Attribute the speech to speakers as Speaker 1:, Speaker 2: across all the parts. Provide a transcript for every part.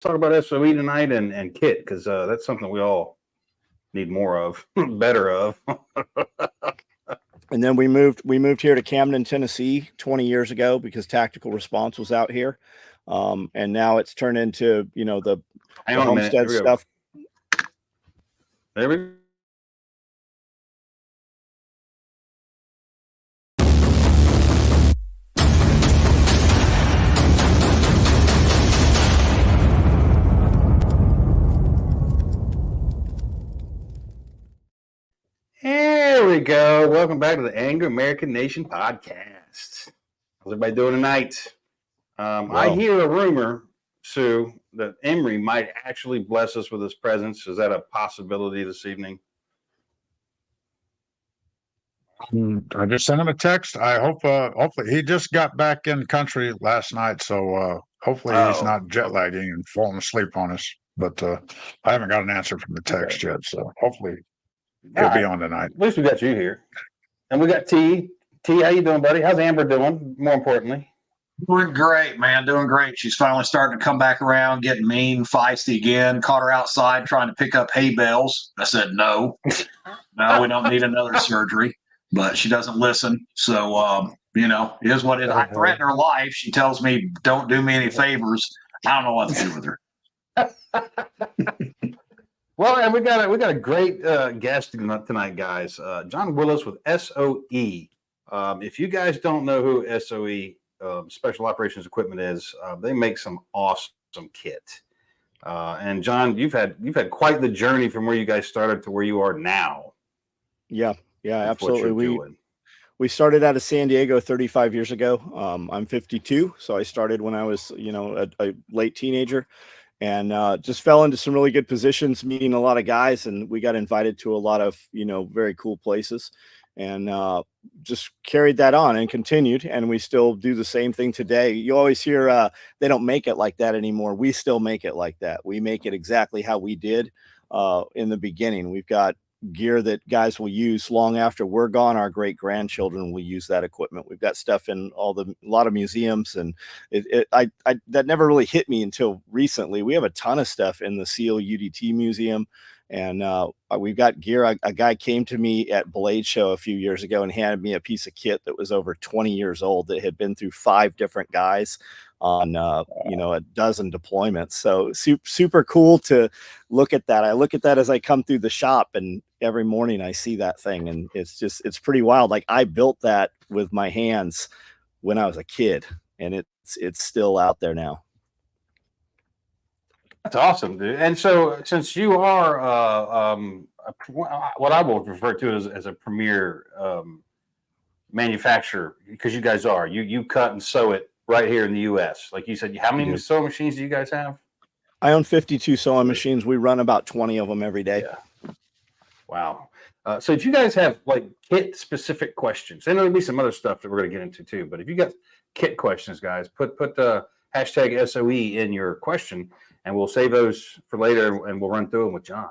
Speaker 1: talk about SOE tonight and kit because that's something we all need more of, better of.
Speaker 2: And then we moved here to Camden, Tennessee 20 years ago because Tactical Response was out here. And now it's turned into, the homestead stuff.
Speaker 1: There we go. There we go. Welcome back to the Angry American Nation podcast. How's everybody doing tonight? I hear a rumor, Sue, that Emery might actually bless us with his presence. Is that a possibility this evening?
Speaker 3: I just sent him a text. I hope, hopefully, he just got back in country last night, so hopefully he's not jet lagging and falling asleep on us. But I haven't got an answer from the text yet, so hopefully he'll be on tonight.
Speaker 1: At least we got you here, and we got T. T, how you doing, buddy? How's Amber doing? More importantly.
Speaker 4: Doing great, man. Doing great. She's finally starting to come back around, getting mean, feisty again. Caught her outside trying to pick up hay bales. I said, no, we don't need another surgery. But she doesn't listen. So, it is what it is. I threaten her life. She tells me, don't do me any favors. I don't know what to do with her.
Speaker 1: Well, and we got a great guest tonight, guys. John Willis with SOE. If you guys don't know who SOE Special Operations Equipment is, they make some awesome kit. And John, you've had quite the journey from where you guys started to where you are now.
Speaker 2: Yeah, absolutely. We started out of San Diego 35 years ago. I'm 52, so I started when I was, a late teenager, and just fell into some really good positions, meeting a lot of guys, and we got invited to a lot of, very cool places. And just carried that on and continued, and we still do the same thing today. You always hear they don't make it like that anymore. We still make it like that. We make it exactly how we did in the beginning. We've got gear that guys will use long after we're gone. Our great grandchildren will use that equipment. We've got stuff in a lot of museums, and that never really hit me until recently. We have a ton of stuff in the SEAL UDT Museum. And we've got gear. A guy came to me at Blade Show a few years ago and handed me a piece of kit that was over 20 years old that had been through 5 different guys on, a dozen deployments. So super cool to look at that. I look at that as I come through the shop, and every morning I see that thing, and it's pretty wild. Like, I built that with my hands when I was a kid, and it's still out there now.
Speaker 1: That's awesome, dude. And so, since you are what I will refer to as a premier manufacturer, because you guys are, you cut and sew it right here in the U.S. Like you said, how many sewing machines do you guys have?
Speaker 2: I own 52 sewing machines. We run about 20 of them every day.
Speaker 1: Yeah. Wow. So if you guys have like kit specific questions, and there'll be some other stuff that we're going to get into too, but if you got kit questions, guys, put the hashtag SOE in your question, and we'll save those for later, and we'll run through them with John.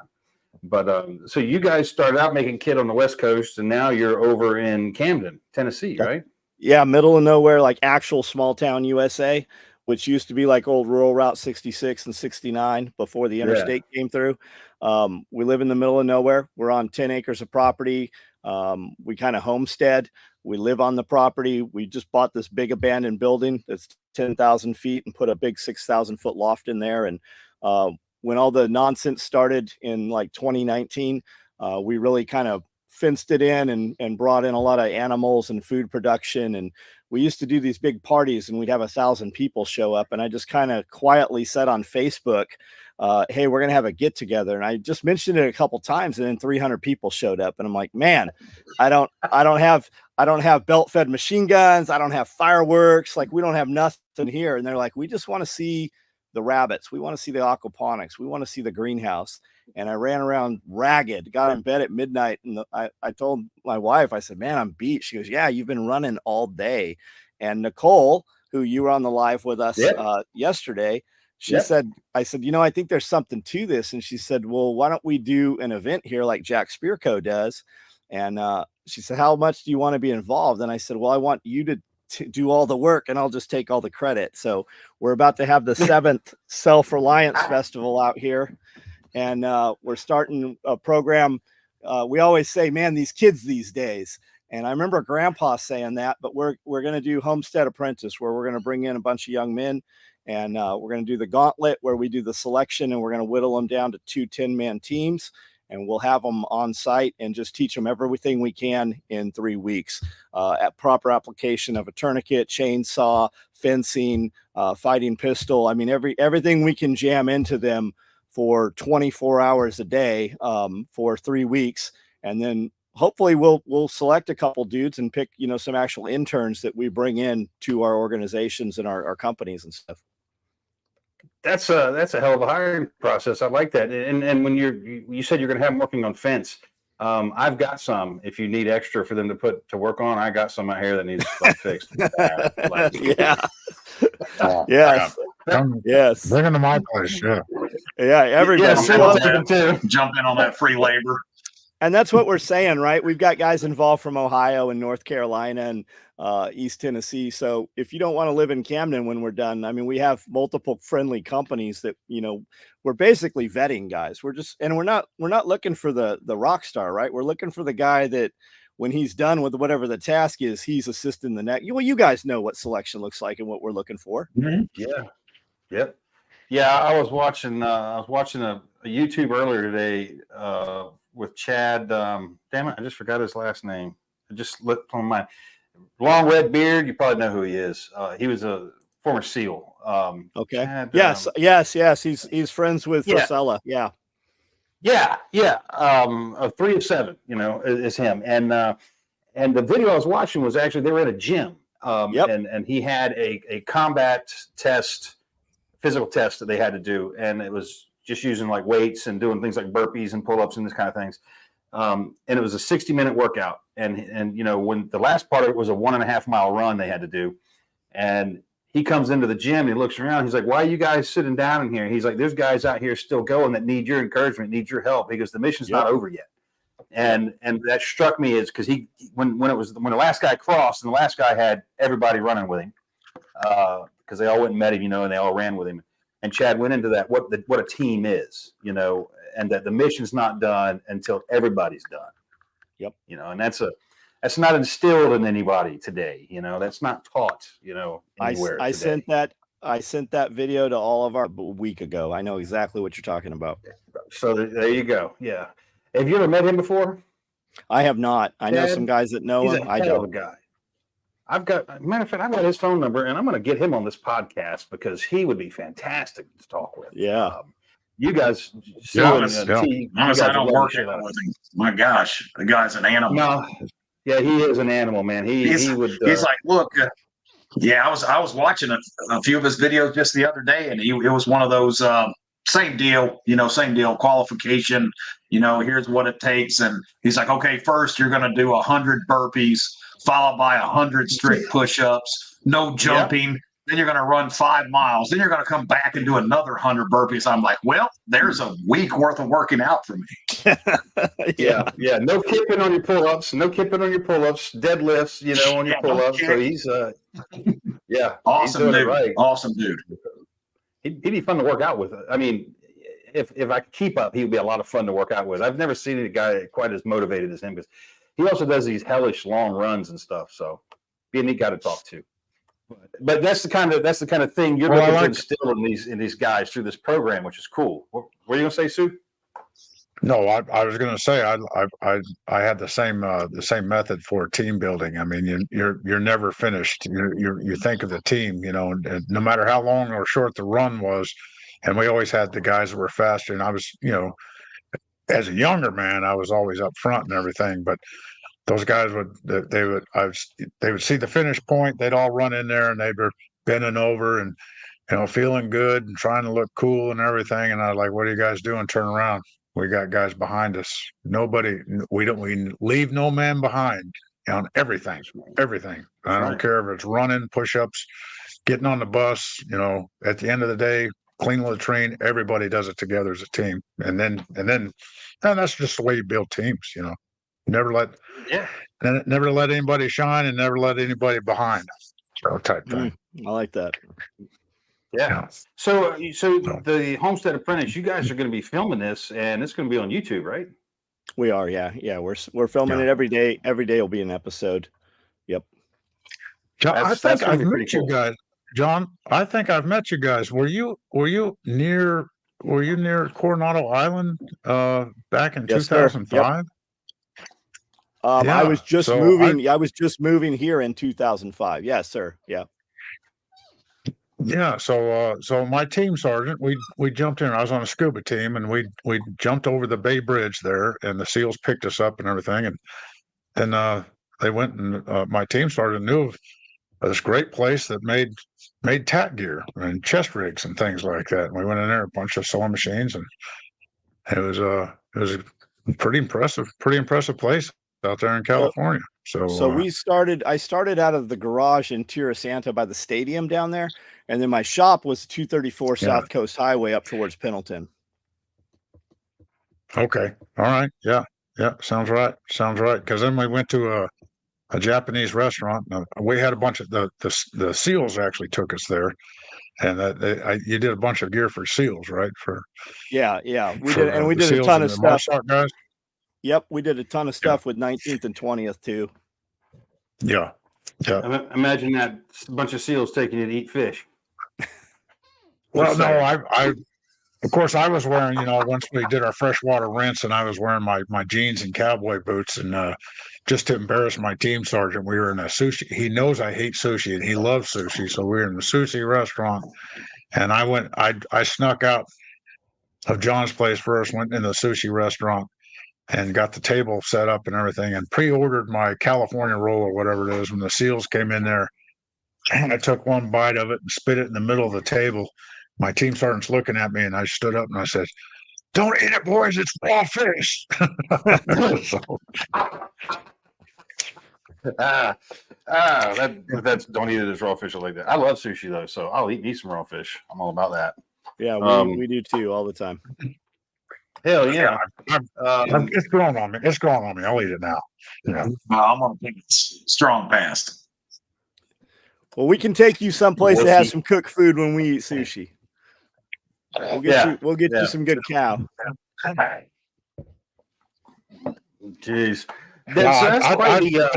Speaker 1: But so you guys started out making kit on the West Coast, and now you're over in Camden, Tennessee, right?
Speaker 2: Yeah, middle of nowhere, like actual small town USA, which used to be like old rural Route 66 and 69 before the interstate came through. We live in the middle of nowhere. We're on 10 acres of property. We kind of homestead. We live on the property. We just bought this big abandoned building that's 10,000 feet and put a big 6,000 foot loft in there. And when all the nonsense started in like 2019, we really kind of fenced it in and brought in a lot of animals and food production. And we used to do these big parties, and we'd have 1,000 people show up. And I just kind of quietly said on Facebook, hey, we're going to have a get together. And I just mentioned it a couple times, and then 300 people showed up. And I'm like, man, I don't have belt fed machine guns. I don't have fireworks. Like, we don't have nothing here. And they're like, we just want to see the rabbits. We want to see the aquaponics. We want to see the greenhouse. And I ran around ragged, got in bed at midnight. And I told my wife, I said, man, I'm beat. She goes, yeah, you've been running all day. And Nicole, who you were on the live with us yesterday, she said, I said, I think there's something to this. And she said, well, why don't we do an event here like Jack Spearco does? And she said, how much do you want to be involved? And I said, well, I want you to to do all the work and I'll just take all the credit. So we're about to have the 7th Self-Reliance Festival out here. And we're starting a program. We always say, man, these kids these days. And I remember Grandpa saying that, but we're going to do Homestead Apprentice, where we're going to bring in a bunch of young men, and we're going to do the gauntlet, where we do the selection, and we're going to whittle them down to 2 10-man teams, and we'll have them on site and just teach them everything we can in 3 weeks. At proper application of a tourniquet, chainsaw, fencing, fighting pistol. I mean, everything we can jam into them for 24 hours a day for 3 weeks, and then hopefully we'll select a couple dudes and pick, some actual interns that we bring in to our organizations and our companies and stuff.
Speaker 1: That's a hell of a hiring process. I like that. And when you said you're going to have them working on fence, I've got some. If you need extra for them to put to work on, I got some out here that needs fixed.
Speaker 2: Yeah. Yes. Yes.
Speaker 3: Bring them to my place. Yeah.
Speaker 2: Yeah. Everybody
Speaker 4: jump in on that free labor.
Speaker 2: And that's what we're saying, right? We've got guys involved from Ohio and North Carolina and East Tennessee. So if you don't want to live in Camden when we're done, I mean, we have multiple friendly companies that, we're basically vetting guys. We're not looking for the rock star, right? We're looking for the guy that when he's done with whatever the task is, he's assisting the next. Well, you guys know what selection looks like and what we're looking for.
Speaker 1: Mm-hmm. Yeah. Yep. Yeah. I was watching a YouTube earlier today, with Chad, damn it, I just forgot his last name. It just slipped on my long red beard. You probably know who he is. He was a former SEAL.
Speaker 2: Okay.
Speaker 1: Chad,
Speaker 2: yes. He's friends with Frisella. Yeah.
Speaker 1: Of 3 of 7, is him. And the video I was watching was actually they were at a gym. And he had a combat test, physical test that they had to do, and it was just using like weights and doing things like burpees and pull-ups and this kind of things. And it was a 60-minute workout. And when the last part of it was a 1.5 mile run they had to do. And he comes into the gym and he looks around. He's like, why are you guys sitting down in here? He's like, there's guys out here still going that need your encouragement, need your help, because the mission's not over yet. And that struck me is because when the last guy crossed and the last guy had everybody running with him, because they all went and met him, and they all ran with him. And Chad went into that, what a team is, and that the mission's not done until everybody's done.
Speaker 2: Yep.
Speaker 1: And that's not instilled in anybody today. That's not taught, anywhere.
Speaker 2: I sent that video to all of our a week ago. I know exactly what you're talking about.
Speaker 1: So there you go. Yeah. Have you ever met him before?
Speaker 2: I have not. I know some guys that know him. I don't.
Speaker 1: Guy. Matter of fact, I've got his phone number, and I'm going to get him on this podcast because he would be fantastic to talk with.
Speaker 2: Yeah.
Speaker 1: You guys,
Speaker 4: honest, I don't work with him. My gosh, the guy's an animal.
Speaker 1: No, yeah, he is an animal, man. He's
Speaker 4: like, look, I was watching a few of his videos just the other day, and it was one of those same deal, qualification. Here's what it takes, and he's like, okay, first you're going to do 100 burpees, followed by 100 strict push-ups, no jumping. Yep. Then you're going to run 5 miles. Then you're going to come back and do another 100 burpees. I'm like, well, there's a week worth of working out for me.
Speaker 1: Yeah. No kipping on your pull-ups. Deadlifts, on your pull-ups. So he's,
Speaker 4: awesome dude.
Speaker 1: Right.
Speaker 4: Awesome dude.
Speaker 1: He'd be fun to work out with. I mean, if I could keep up, he'd be a lot of fun to work out with. I've never seen a guy quite as motivated as him, because he also does these hellish long runs and stuff. So be a neat guy to talk to. But that's the kind of thing you're looking to instill in these guys through this program, which is cool. What were you going to say, Sue?
Speaker 3: No, I was going to say I had the same method for team building. I mean, you're never finished. You think of the team, and no matter how long or short the run was, and we always had the guys that were faster. And I was, as a younger man, I was always up front and everything, but those guys they would see the finish point. They'd all run in there and they'd be bending over and, feeling good and trying to look cool and everything. And I was like, what are you guys doing? Turn around. We got guys behind us. We leave no man behind on everything. I don't care if it's running, push-ups, getting on the bus, at the end of the day, clean the train, everybody does it together as a team. And that's just the way you build teams, Never let anybody shine and never let anybody behind. So type thing.
Speaker 2: I like that.
Speaker 1: Yeah. So the Homestead Apprentice, you guys are going to be filming this, and it's going to be on YouTube, right?
Speaker 2: We are, yeah. We're filming it every day. Every day will be an episode. Yep.
Speaker 3: John, I think
Speaker 1: gonna
Speaker 3: I've
Speaker 1: be pretty
Speaker 3: met you
Speaker 1: cool.
Speaker 3: guys. John, I think I've met you guys. Were you near Coronado Island back in
Speaker 2: Yes, sir.
Speaker 3: 2005?
Speaker 2: I was just
Speaker 3: so
Speaker 2: moving. I was just moving here in 2005. Yes, sir. Yeah.
Speaker 3: Yeah, so my team sergeant, we jumped in. I was on a scuba team, and we jumped over the Bay Bridge there, and the SEALs picked us up and everything, and then they went and my team sergeant knew of this great place that made tack gear and chest rigs and things like that. And we went in there, a bunch of sewing machines, and it was a pretty impressive place out there in California. So
Speaker 2: I started out of the garage in Tierra Santa by the stadium down there, and then my shop was 234 South Coast Highway up towards Pendleton.
Speaker 3: Okay, all right, yeah, sounds right. Because then we went to a Japanese restaurant. We had a bunch of the SEALs actually took us there, and you did a bunch of gear for SEAls, right?
Speaker 2: We did, and we did a ton of stuff.
Speaker 3: Guys.
Speaker 2: Yep, we did a ton of stuff with 19th and 20th too.
Speaker 3: Yeah.
Speaker 1: Imagine that a bunch of SEAls taking you to eat fish.
Speaker 3: Well, no, I of course I was wearing, once we did our freshwater rinse, and I was wearing my jeans and cowboy boots, and just to embarrass my team sergeant, we were in a sushi. He knows I hate sushi, and he loves sushi, so we were in the sushi restaurant, and I snuck out of John's place first, went in the sushi restaurant, and got the table set up and everything, and pre-ordered my California roll or whatever it is. When the SEALs came in there, and I took one bite of it and spit it in the middle of the table. My team sergeant's looking at me, and I stood up and I said, "Don't eat it, boys. It's raw fish."
Speaker 1: That's don't eat it as raw fish like that. I love sushi though, so I'll eat me some raw fish. I'm all about that.
Speaker 2: Yeah, we do too all the time.
Speaker 1: Hell yeah.
Speaker 3: It's growing on me. I'll eat it now. Yeah.
Speaker 4: I'm gonna take it strong past.
Speaker 2: Well, we can take you someplace that has some cooked food when we eat sushi. We'll get you some good cow.
Speaker 1: Jeez.
Speaker 3: I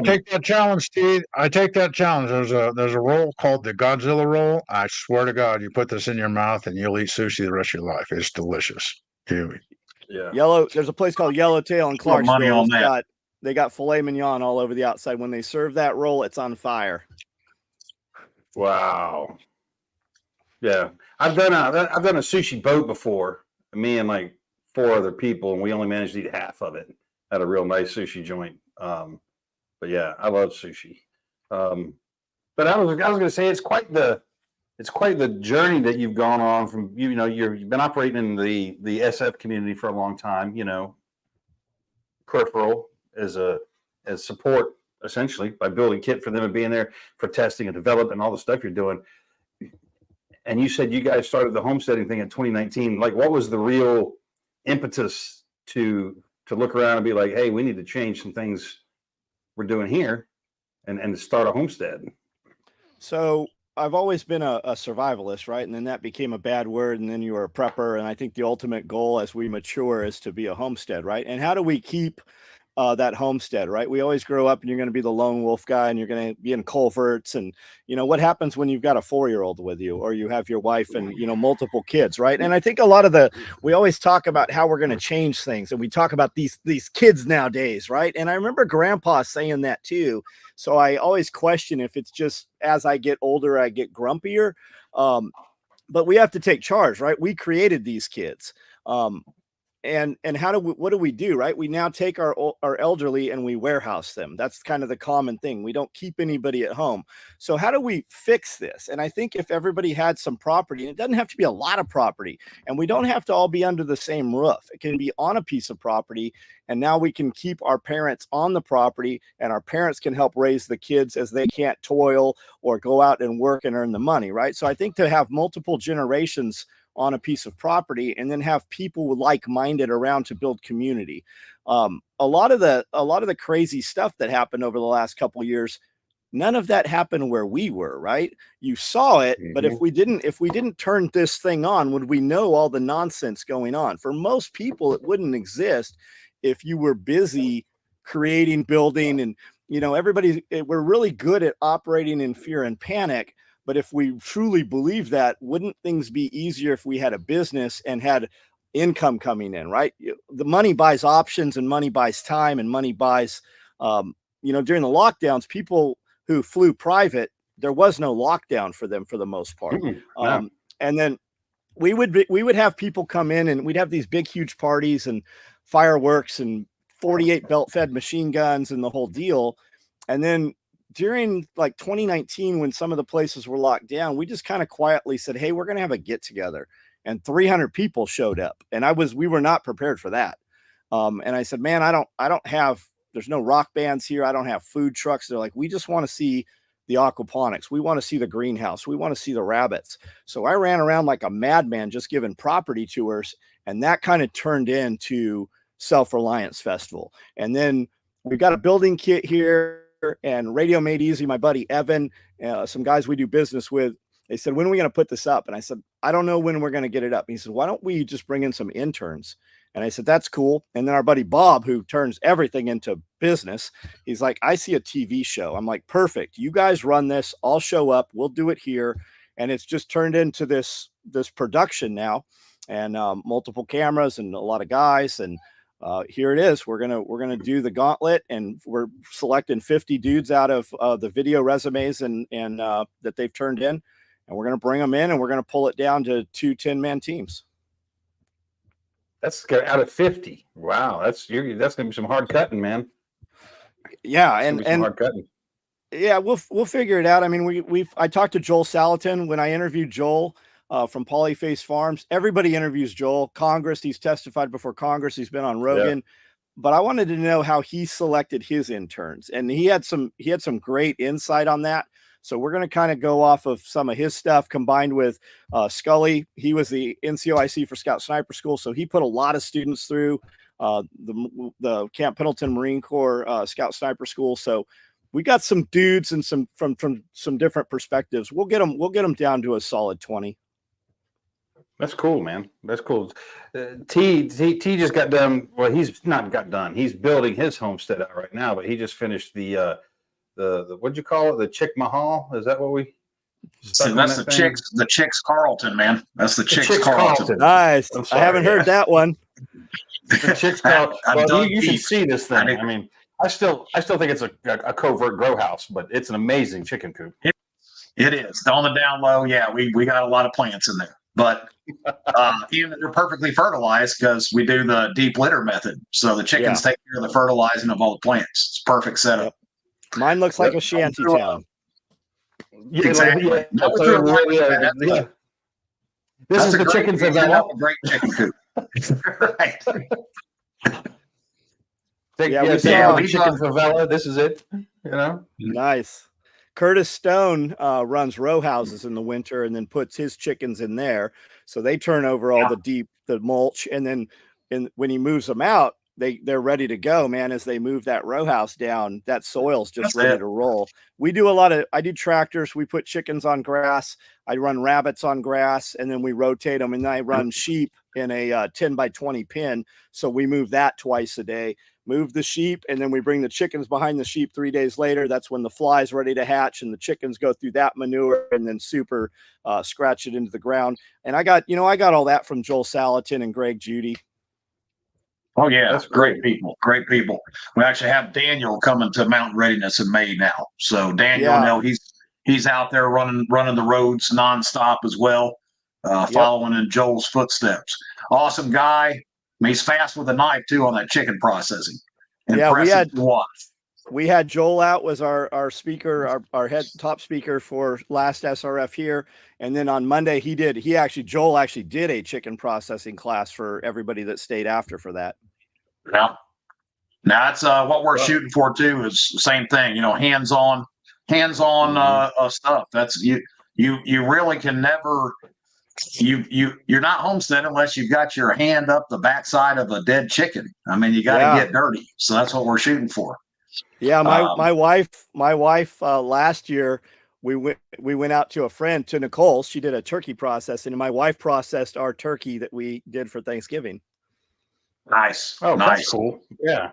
Speaker 3: take that challenge, Steve. I take that challenge. There's a roll called the Godzilla roll. I swear to God, you put this in your mouth and you'll eat sushi the rest of your life. It's delicious.
Speaker 2: Yeah. There's a place called Yellowtail in Clarksville.
Speaker 4: Money on that.
Speaker 2: They got filet mignon all over the outside. When they serve that roll, it's on fire.
Speaker 1: Wow. Yeah. I've done a sushi boat before. Me and like 4 other people, and we only managed to eat half of it at a real nice sushi joint. But yeah, I love sushi. But I was going to say it's quite the journey that you've gone on from you've been operating in the SF community for a long time. Peripheral as support essentially by building kit for them and being there for testing and development and all the stuff you're doing. And you said you guys started the homesteading thing in 2019. Like, what was the real impetus to look around and be like, hey, we need to change some things we're doing here and start a homestead?
Speaker 2: So I've always been a survivalist, right? And then that became a bad word, and then you were a prepper. And I think the ultimate goal as we mature is to be a homestead, right? And how do we keep that homestead, right? We always grow up and you're going to be the lone wolf guy and you're going to be in culverts. And, what happens when you've got a 4-year-old with you, or you have your wife and, multiple kids, right? And I think we always talk about how we're going to change things. And we talk about these kids nowadays, right? And I remember Grandpa saying that too. So I always question if it's just as I get older, I get grumpier. But we have to take charge, right? We created these kids. And what do we do, right? We now take our elderly and we warehouse them. That's kind of the common thing. We don't keep anybody at home. So how do we fix this? And I think if everybody had some property, and it doesn't have to be a lot of property, and we don't have to all be under the same roof. It can be on a piece of property, and now we can keep our parents on the property, and our parents can help raise the kids as they can't toil or go out and work and earn the money, right? So I think to have multiple generations on a piece of property and then have people like-minded around to build community. A lot of the crazy stuff that happened over the last couple of years, None of that happened where we were, right? You saw it, but if we didn't turn this thing on, would we know all the nonsense going on? For most people, it wouldn't exist if you were busy creating, building, and we're really good at operating in fear and panic. But if we truly believe that, wouldn't things be easier if we had a business and had income coming in, right? The money buys options, and money buys time, and money buys, during the lockdowns, people who flew private, there was no lockdown for them for the most part. And then we would have people come in, and we'd have these big, huge parties and fireworks and 48 belt fed machine guns and the whole deal. And then during like 2019, when some of the places were locked down, we just kind of quietly said, hey, we're going to have a get together, and 300 people showed up. And we were not prepared for that. And I said, man, there's no rock bands here. I don't have food trucks. They're like, we just want to see the aquaponics. We want to see the greenhouse. We want to see the rabbits. So I ran around like a madman, just giving property tours. And that kind of turned into Self-Reliance Festival. And then we've got a building kit here, and Radio Made Easy, my buddy Evan, some guys we do business with, they said, when are we going to put this up? And I said, I don't know when we're going to get it up. And he said, why don't we just bring in some interns? And I said, that's cool. And then our buddy Bob, who turns everything into business, he's like, I see a TV show. I'm like, perfect. You guys run this. I'll show up. We'll do it here. And it's just turned into this production now, and multiple cameras and a lot of guys. And here it is. We're gonna do the gauntlet, and we're selecting 50 dudes out of the video resumes and that they've turned in, and we're gonna bring them in, and we're gonna pull it down to 2 10-man teams.
Speaker 1: That's out of 50. Wow, that's gonna be some hard cutting, man.
Speaker 2: Yeah, and
Speaker 1: hard cutting.
Speaker 2: Yeah, we'll figure it out. I mean, I talked to Joel Salatin when I interviewed Joel from Polyface Farms. Everybody interviews Joel. Congress, he's testified before Congress. He's been on Rogan. Yeah. But I wanted to know how he selected his interns, and he had some great insight on that. So we're going to kind of go off of some of his stuff combined with Scully. He was the NCOIC for Scout Sniper School, so he put a lot of students through the Camp Pendleton Marine Corps Scout Sniper School. So we got some dudes and some from some different perspectives. We'll get them down to a solid 20.
Speaker 1: That's cool, man. That's cool. T just got done. Well, he's not got done. He's building his homestead out right now, but he just finished the what'd you call it? The Chick Mahal? Is that what we?
Speaker 4: So that's the Chicks Carlton, man. That's the Chicks Carlton.
Speaker 2: Nice. Sorry, I haven't heard that one.
Speaker 1: The Chicks Carlton. Well, you should see this thing. I mean, I still think it's a covert grow house, but it's an amazing chicken coop.
Speaker 4: It is. On the down low, yeah, we got a lot of plants in there. But even they're perfectly fertilized because we do the deep litter method. So the chickens take care of the fertilizing of all the plants. It's perfect setup.
Speaker 2: Yep. Mine looks like a shanty town.
Speaker 1: Yeah,
Speaker 4: exactly.
Speaker 1: Yeah. This is the chickens of that
Speaker 4: great chicken coop. Right.
Speaker 1: We saw chicken favela. This is it.
Speaker 2: Nice. Curtis Stone runs row houses in the winter and then puts his chickens in there. So they turn over all the mulch. And then when he moves them out, they're ready to go, man. As they move that row house down, that soil's just ready to roll. I do tractors. We put chickens on grass. I run rabbits on grass, and then we rotate them. And then I run sheep in a 10 by 20 pin. So we move that twice a day. Move the sheep, and then we bring the chickens behind the sheep 3 days later. That's when the fly's ready to hatch, and the chickens go through that manure and then super scratch it into the ground. And I got all that from Joel Salatin and Greg Judy.
Speaker 4: Oh yeah, that's great people. Great people. We actually have Daniel coming to Mountain Readiness in May now. So Daniel, he's out there running the roads nonstop as well, following in Joel's footsteps. Awesome guy. He's fast with a knife too on that chicken processing. Impressive to watch.
Speaker 2: We had Joel out, was our speaker, our head top speaker for last SRF here. And then on Monday Joel actually did a chicken processing class for everybody that stayed after for that.
Speaker 4: Yeah. Now that's what we're shooting for too, is the same thing, hands-on stuff. That's you really can never, you're not homesteading unless you've got your hand up the backside of a dead chicken. I mean, you got to get dirty. So that's what we're shooting for.
Speaker 2: Yeah, my
Speaker 4: Um,
Speaker 2: my wife last year we went out to a friend, to Nicole. She did a turkey processing, and my wife processed our turkey that we did for Thanksgiving.
Speaker 4: Nice.
Speaker 1: Oh,
Speaker 4: nice.
Speaker 1: that's cool. Yeah.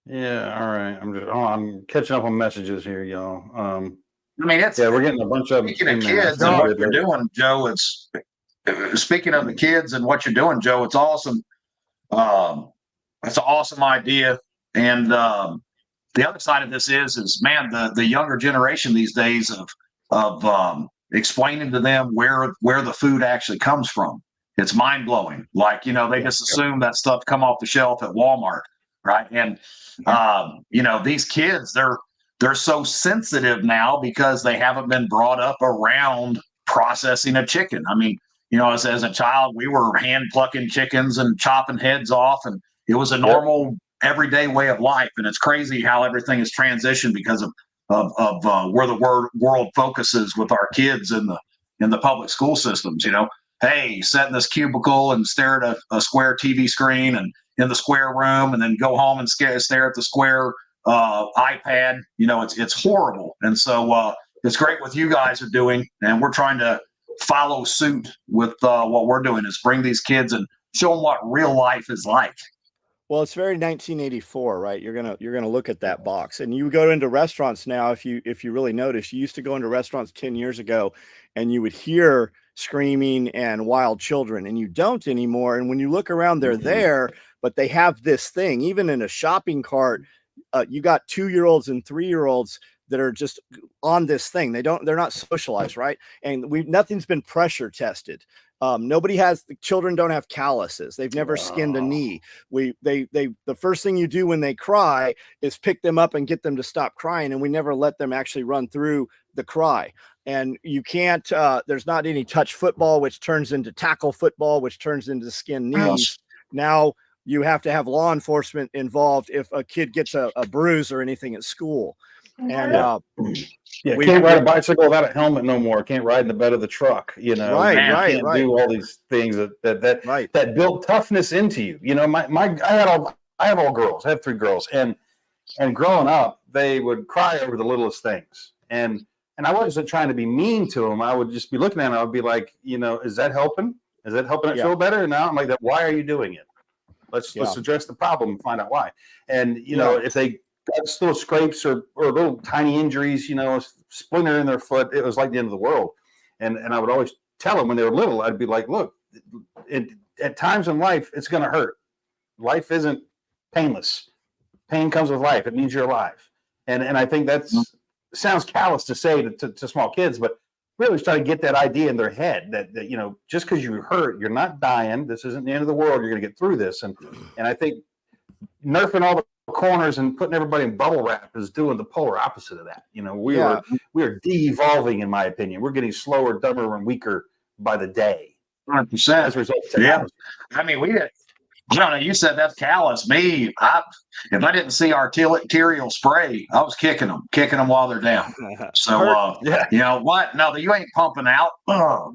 Speaker 1: Yeah. All right. I'm catching up on messages here, y'all.
Speaker 4: I mean, it's
Speaker 1: Yeah, we're getting a bunch of them
Speaker 4: speaking of
Speaker 1: in there.
Speaker 4: kids and what you're doing, Joe. It's speaking of the kids and what you're doing, Joe. It's awesome. It's an awesome idea. And the other side of this is man, the younger generation these days of explaining to them where the food actually comes from. It's mind blowing. Like, they just assume that stuff come off the shelf at Walmart, right? And these kids, they're so sensitive now because they haven't been brought up around processing a chicken. I mean, as a child, we were hand plucking chickens and chopping heads off, and it was a normal everyday way of life. And it's crazy how everything has transitioned because of where the world focuses with our kids in the public school systems. Hey, sit in this cubicle and stare at a square TV screen and in the square room, and then go home and stare at the square iPad. It's horrible. And so it's great what you guys are doing, and we're trying to follow suit with what we're doing, is bring these kids and show them what real life is like.
Speaker 2: Well, it's very 1984, right? You're gonna look at that box, and you go into restaurants now. If you really notice, you used to go into restaurants 10 years ago, and you would hear screaming and wild children, and you don't anymore. And when you look around, they're there, but they have this thing. Even in a shopping cart, you got 2-year-olds and 3-year-olds that are just on this thing. They're not socialized, right? And nothing's been pressure tested. The children don't have calluses. They've never skinned a knee. The first thing you do when they cry is pick them up and get them to stop crying. And we never let them actually run through the cry. And you can't, there's not any touch football, which turns into tackle football, which turns into skin knees. Now you have to have law enforcement involved if a kid gets a bruise or anything at school. And
Speaker 1: can't ride a bicycle without a helmet no more. Can't ride in the bed of the truck.
Speaker 2: Right.
Speaker 1: Do all these things that build toughness into you. I have all girls. I have 3 girls, and growing up, they would cry over the littlest things, and I wasn't trying to be mean to them. I would just be looking at them. I would be like, is that helping? Is that helping it feel better? And now I'm like, why are you doing it? Let's address the problem and find out why. And if they got little scrapes or little tiny injuries, a splinter in their foot, it was like the end of the world. And I would always tell them when they were little, I'd be like, look, at times in life, it's going to hurt. Life isn't painless. Pain comes with life. It means you're alive. And I think sounds callous to say to small kids, but really just try to get that idea in their head that just because you hurt, you're not dying. This isn't the end of the world. You're going to get through this. And I think nerfing all the corners and putting everybody in bubble wrap is doing the polar opposite of that. We are de-evolving, in my opinion. We're getting slower, dumber, and weaker by the day.
Speaker 4: 100%.
Speaker 1: As a result of technology.
Speaker 4: I mean, you said that's callous. Me, if I didn't see arterial spray, I was kicking them while they're down. So, what? No, you ain't pumping out.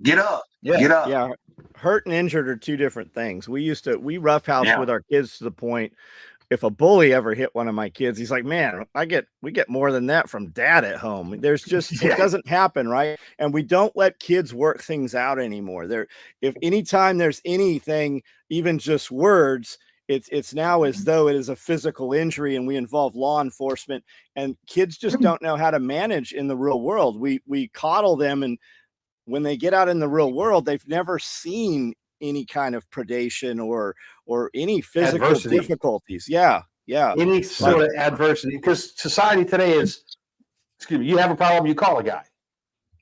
Speaker 4: Get up. Get up.
Speaker 2: Yeah. Hurt and injured are 2 different things. We roughhouse with our kids to the point, if a bully ever hit one of my kids, he's like, man, we get more than that from dad at home. There's just, it doesn't happen. Right. And we don't let kids work things out anymore. If anytime there's anything, even just words, it's now as though it is a physical injury, and we involve law enforcement, and kids just don't know how to manage in the real world. We coddle them, and when they get out in the real world, they've never seen any kind of predation or any physical difficulties. Any
Speaker 1: sort of adversity, because society today is, you have a problem, you call a guy.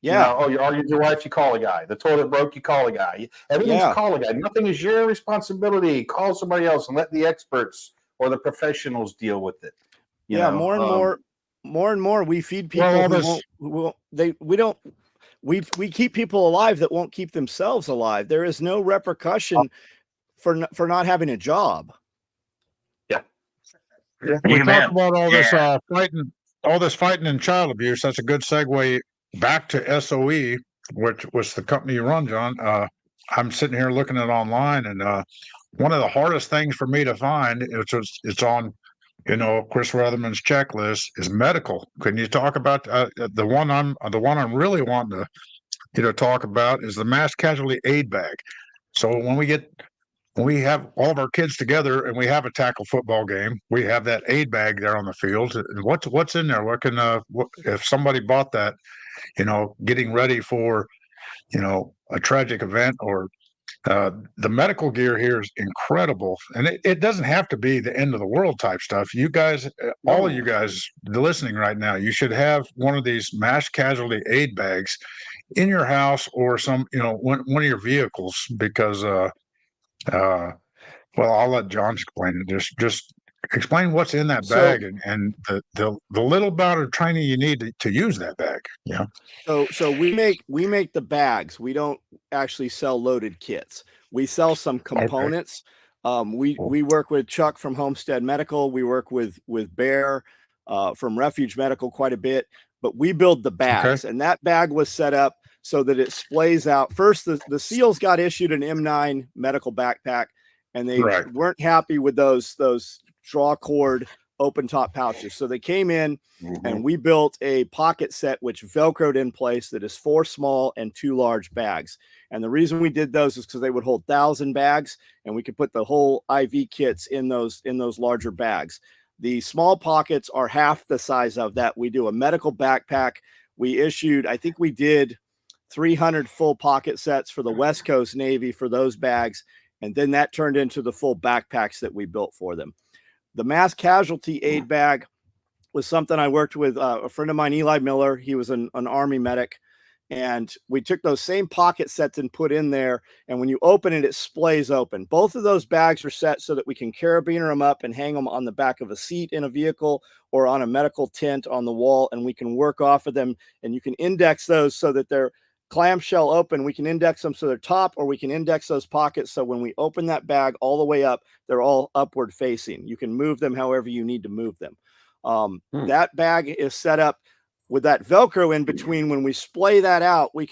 Speaker 1: You argued with your wife, you call a guy. The toilet broke, you call a guy. Everything's call a guy. Nothing is your responsibility. Call somebody else and let the experts or the professionals deal with it.
Speaker 2: More and more we feed people we keep people alive that won't keep themselves alive. There is no repercussion for not having a job.
Speaker 3: We talk about all this fighting and child abuse. That's a good segue back to SOE, which was the company you run, John. I'm sitting here looking at it online, and one of the hardest things for me to find, it's on Chris Rutherman's checklist is medical. Can you talk about the one I'm really wanting to talk about is the mass casualty aid bag. So when we have all of our kids together and we have a tackle football game, we have that aid bag there on the field. And what's in there? What can if somebody bought that, getting ready for a tragic event or the medical gear here is incredible, and it doesn't have to be the end of the world type stuff. You guys, all of you guys listening right now, you should have one of these mass casualty aid bags in your house or one of your vehicles because well, I'll let John explain it. Just explain what's in that bag and the little amount of training you need to use that bag. Yeah.
Speaker 2: So we make the bags. We don't actually sell loaded kits. We sell some components. We work with Chuck from Homestead Medical. We work with Bear from Refuge Medical quite a bit, but we build the bags, and that bag was set up so that it splays out. First, the SEALs got issued an M9 medical backpack, and they weren't happy with those draw cord open top pouches. So they came in and we built a pocket set which Velcroed in place that is 4 small and 2 large bags. And the reason we did those is because they would hold 1,000 bags, and we could put the whole IV kits in those larger bags. The small pockets are half the size of that. We do a medical backpack. We issued, I think we did 300 full pocket sets for the West Coast Navy for those bags. And then that turned into the full backpacks that we built for them. The mass casualty aid bag was something I worked with a friend of mine, Eli Miller. He was an Army medic. And we took those same pocket sets and put in there. And when you open it, it splays open. Both of those bags are set so that we can carabiner them up and hang them on the back of a seat in a vehicle or on a medical tent on the wall. And we can work off of them. And you can index those so that they're clamshell open. We can index them so they're top, or we can index those pockets so when we open that bag all the way up, they're all upward facing. You can move them however you need to move them. That bag is set up with that Velcro in between. When we splay that out, we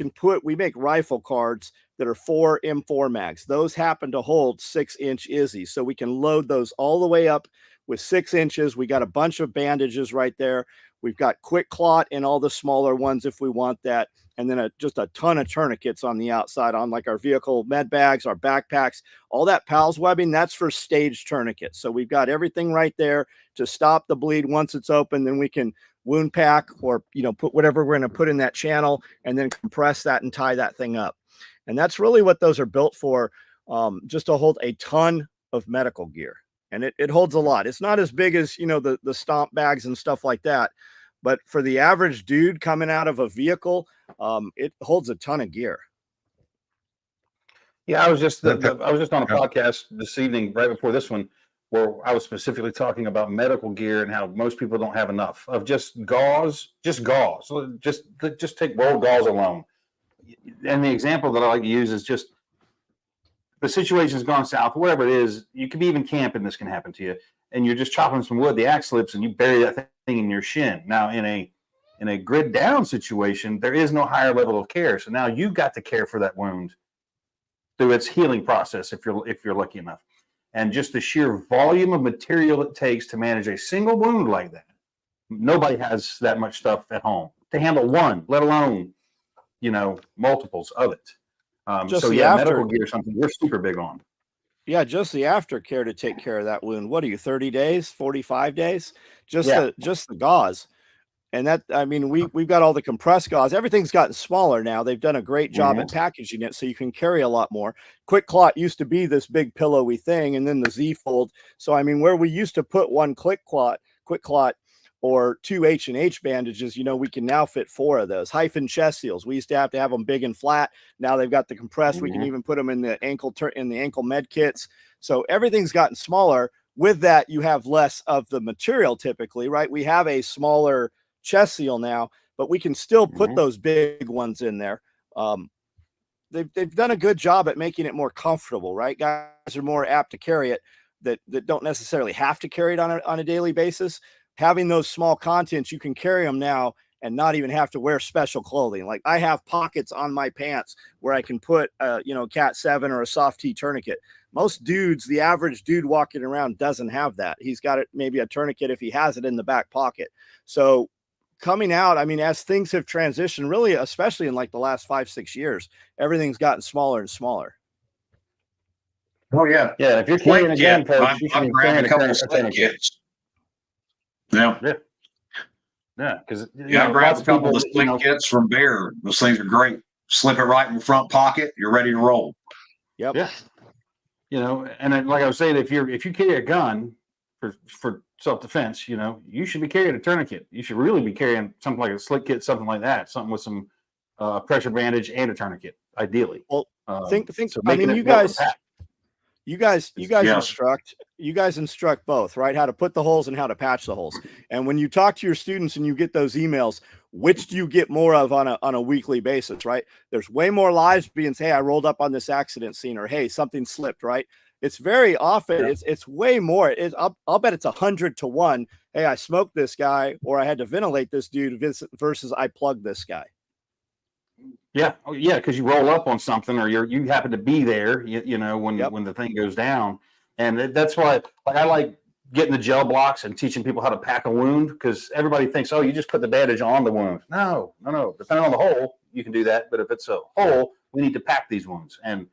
Speaker 2: make rifle cards that are 4 M4 mags. Those happen to hold 6-inch Izzy. So we can load those all the way up with 6 inches. We got a bunch of bandages right there. We've got quick clot in all the smaller ones if we want that. And then just a ton of tourniquets on the outside on like our vehicle med bags, our backpacks, all that PALS webbing, that's for staged tourniquets. So we've got everything right there to stop the bleed. Once it's open, then we can wound pack or, put whatever we're going to put in that channel and then compress that and tie that thing up. And that's really what those are built for, just to hold a ton of medical gear. And it holds a lot. It's not as big as, the stomp bags and stuff like that. But for the average dude coming out of a vehicle, it holds a ton of gear.
Speaker 1: Yeah, I was just on a podcast this evening, right before this one, where I was specifically talking about medical gear and how most people don't have enough of just gauze. Just take rolled gauze alone. And the example that I like to use is just the situation's gone south, whatever it is. You could be even camping, this can happen to you, and you're just chopping some wood, the axe slips, and you bury that thing in your shin. Now, in a grid down situation, there is no higher level of care. So now you've got to care for that wound through its healing process if you're lucky enough. And just the sheer volume of material it takes to manage a single wound like that. Nobody has that much stuff at home to handle one, let alone, multiples of it. Medical gear is something we're super big on.
Speaker 2: Yeah, just the aftercare to take care of that wound. What are you, 30 days, 45 days? Just the gauze. And that, we've got all the compressed gauze. Everything's gotten smaller now. They've done a great job at packaging it so you can carry a lot more. Quick clot used to be this big pillowy thing, and then the Z fold. So where we used to put one quick clot or 2 H&H bandages, we can now fit 4 of those. Hyphen chest seals. We used to have them big and flat. Now they've got the compressed. We can even put them in the ankle med kits. So everything's gotten smaller. With that, you have less of the material typically, right? We have a smaller chest seal now, but we can still put those big ones in there. They've done a good job at making it more comfortable, right? Guys are more apt to carry it that don't necessarily have to carry it on a daily basis. Having those small contents, you can carry them now and not even have to wear special clothing. Like I have pockets on my pants where I can put Cat 7 or a soft T tourniquet. Most dudes, the average dude walking around doesn't have that. He's got it, maybe a tourniquet if he has it in the back pocket. So coming out, I mean, as things have transitioned, really, especially in like the last 5-6 years, everything's gotten smaller and smaller.
Speaker 4: Oh yeah,
Speaker 1: Yeah. If you're carrying a gun, folks, you should
Speaker 4: I've
Speaker 1: be
Speaker 4: grabbed
Speaker 1: carrying
Speaker 4: a couple of
Speaker 1: tourniquet.
Speaker 4: slip kits. Yeah,
Speaker 1: Yeah, because
Speaker 4: I grabbed a couple of the slip kits from Bear. Those things are great. Slip it right in the front pocket. You're ready to roll.
Speaker 2: Yep.
Speaker 1: Yeah. And then, like I was saying, if you carry a gun for self-defense, you should be carrying a tourniquet. You should really be carrying something like a slip kit, something like that, something with some pressure bandage and a tourniquet, ideally.
Speaker 2: Well, think.
Speaker 1: So
Speaker 2: I mean, you guys
Speaker 4: Yes.
Speaker 2: instruct both, right? How to put the holes and how to patch the holes. And when you talk to your students and you get those emails, which do you get more of on a weekly basis, right? There's way more lives being, hey, I rolled up on this accident scene, or hey, something slipped, right? It's very often, it's way more. I'll bet it's 100 to 1. Hey, I smoked this guy, or I had to ventilate this dude versus I plugged this guy.
Speaker 1: Yeah. Oh, yeah. Because you roll up on something, or you happen to be there, when the thing goes down, and that's why, like, I like getting the gel blocks and teaching people how to pack a wound, because everybody thinks, oh, you just put the bandage on the wound. No. Depending on the hole, you can do that, but if it's a hole, we need to pack these wounds, and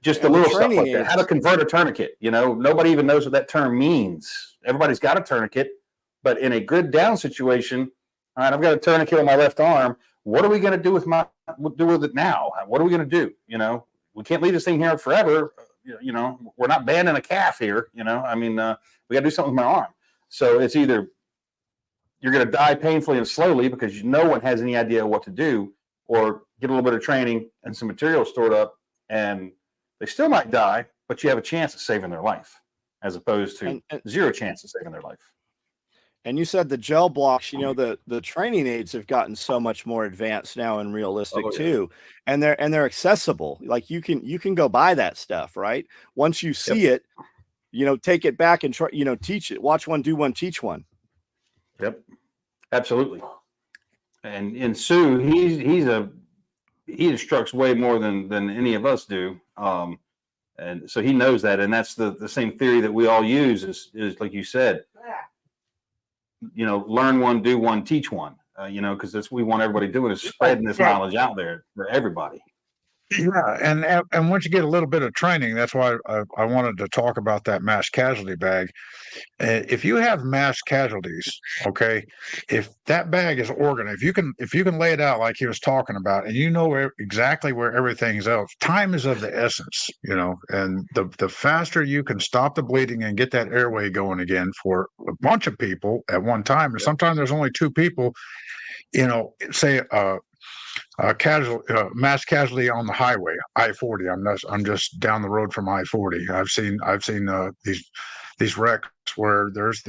Speaker 1: just the little stuff like that. How to convert a tourniquet. Nobody even knows what that term means. Everybody's got a tourniquet, but in a good down situation, all right, I've got a tourniquet on my left arm. What are we going to do with it now? What are we going to do? We can't leave this thing here forever. We're not banding a calf here. We got to do something with my arm. So it's either you're going to die painfully and slowly because no one has any idea what to do, or get a little bit of training and some material stored up, and they still might die, but you have a chance of saving their life, as opposed to zero chance of saving their life.
Speaker 2: And you said the gel blocks, the training aids have gotten so much more advanced now and realistic too. And they're accessible. Like you can go buy that stuff, right? Once you see it, take it back and try, teach it. Watch one, do one, teach one.
Speaker 1: Yep. Absolutely. And Sue, he instructs way more than any of us do. And so he knows that, and that's the same theory that we all use is like you said, learn one, do one, teach one, because that's what we want everybody doing, is spreading this knowledge out there for everybody.
Speaker 3: Yeah, and once you get a little bit of training, that's why I wanted to talk about that mass casualty bag. If you have mass casualties, okay, if that bag is organized, if you can lay it out like he was talking about, and exactly where everything's else, time is of the essence, and the faster you can stop the bleeding and get that airway going again for a bunch of people at one time, and sometimes there's only 2 people, say mass casualty on the highway, I-40. I'm just down the road from I-40. I've seen these wrecks where there's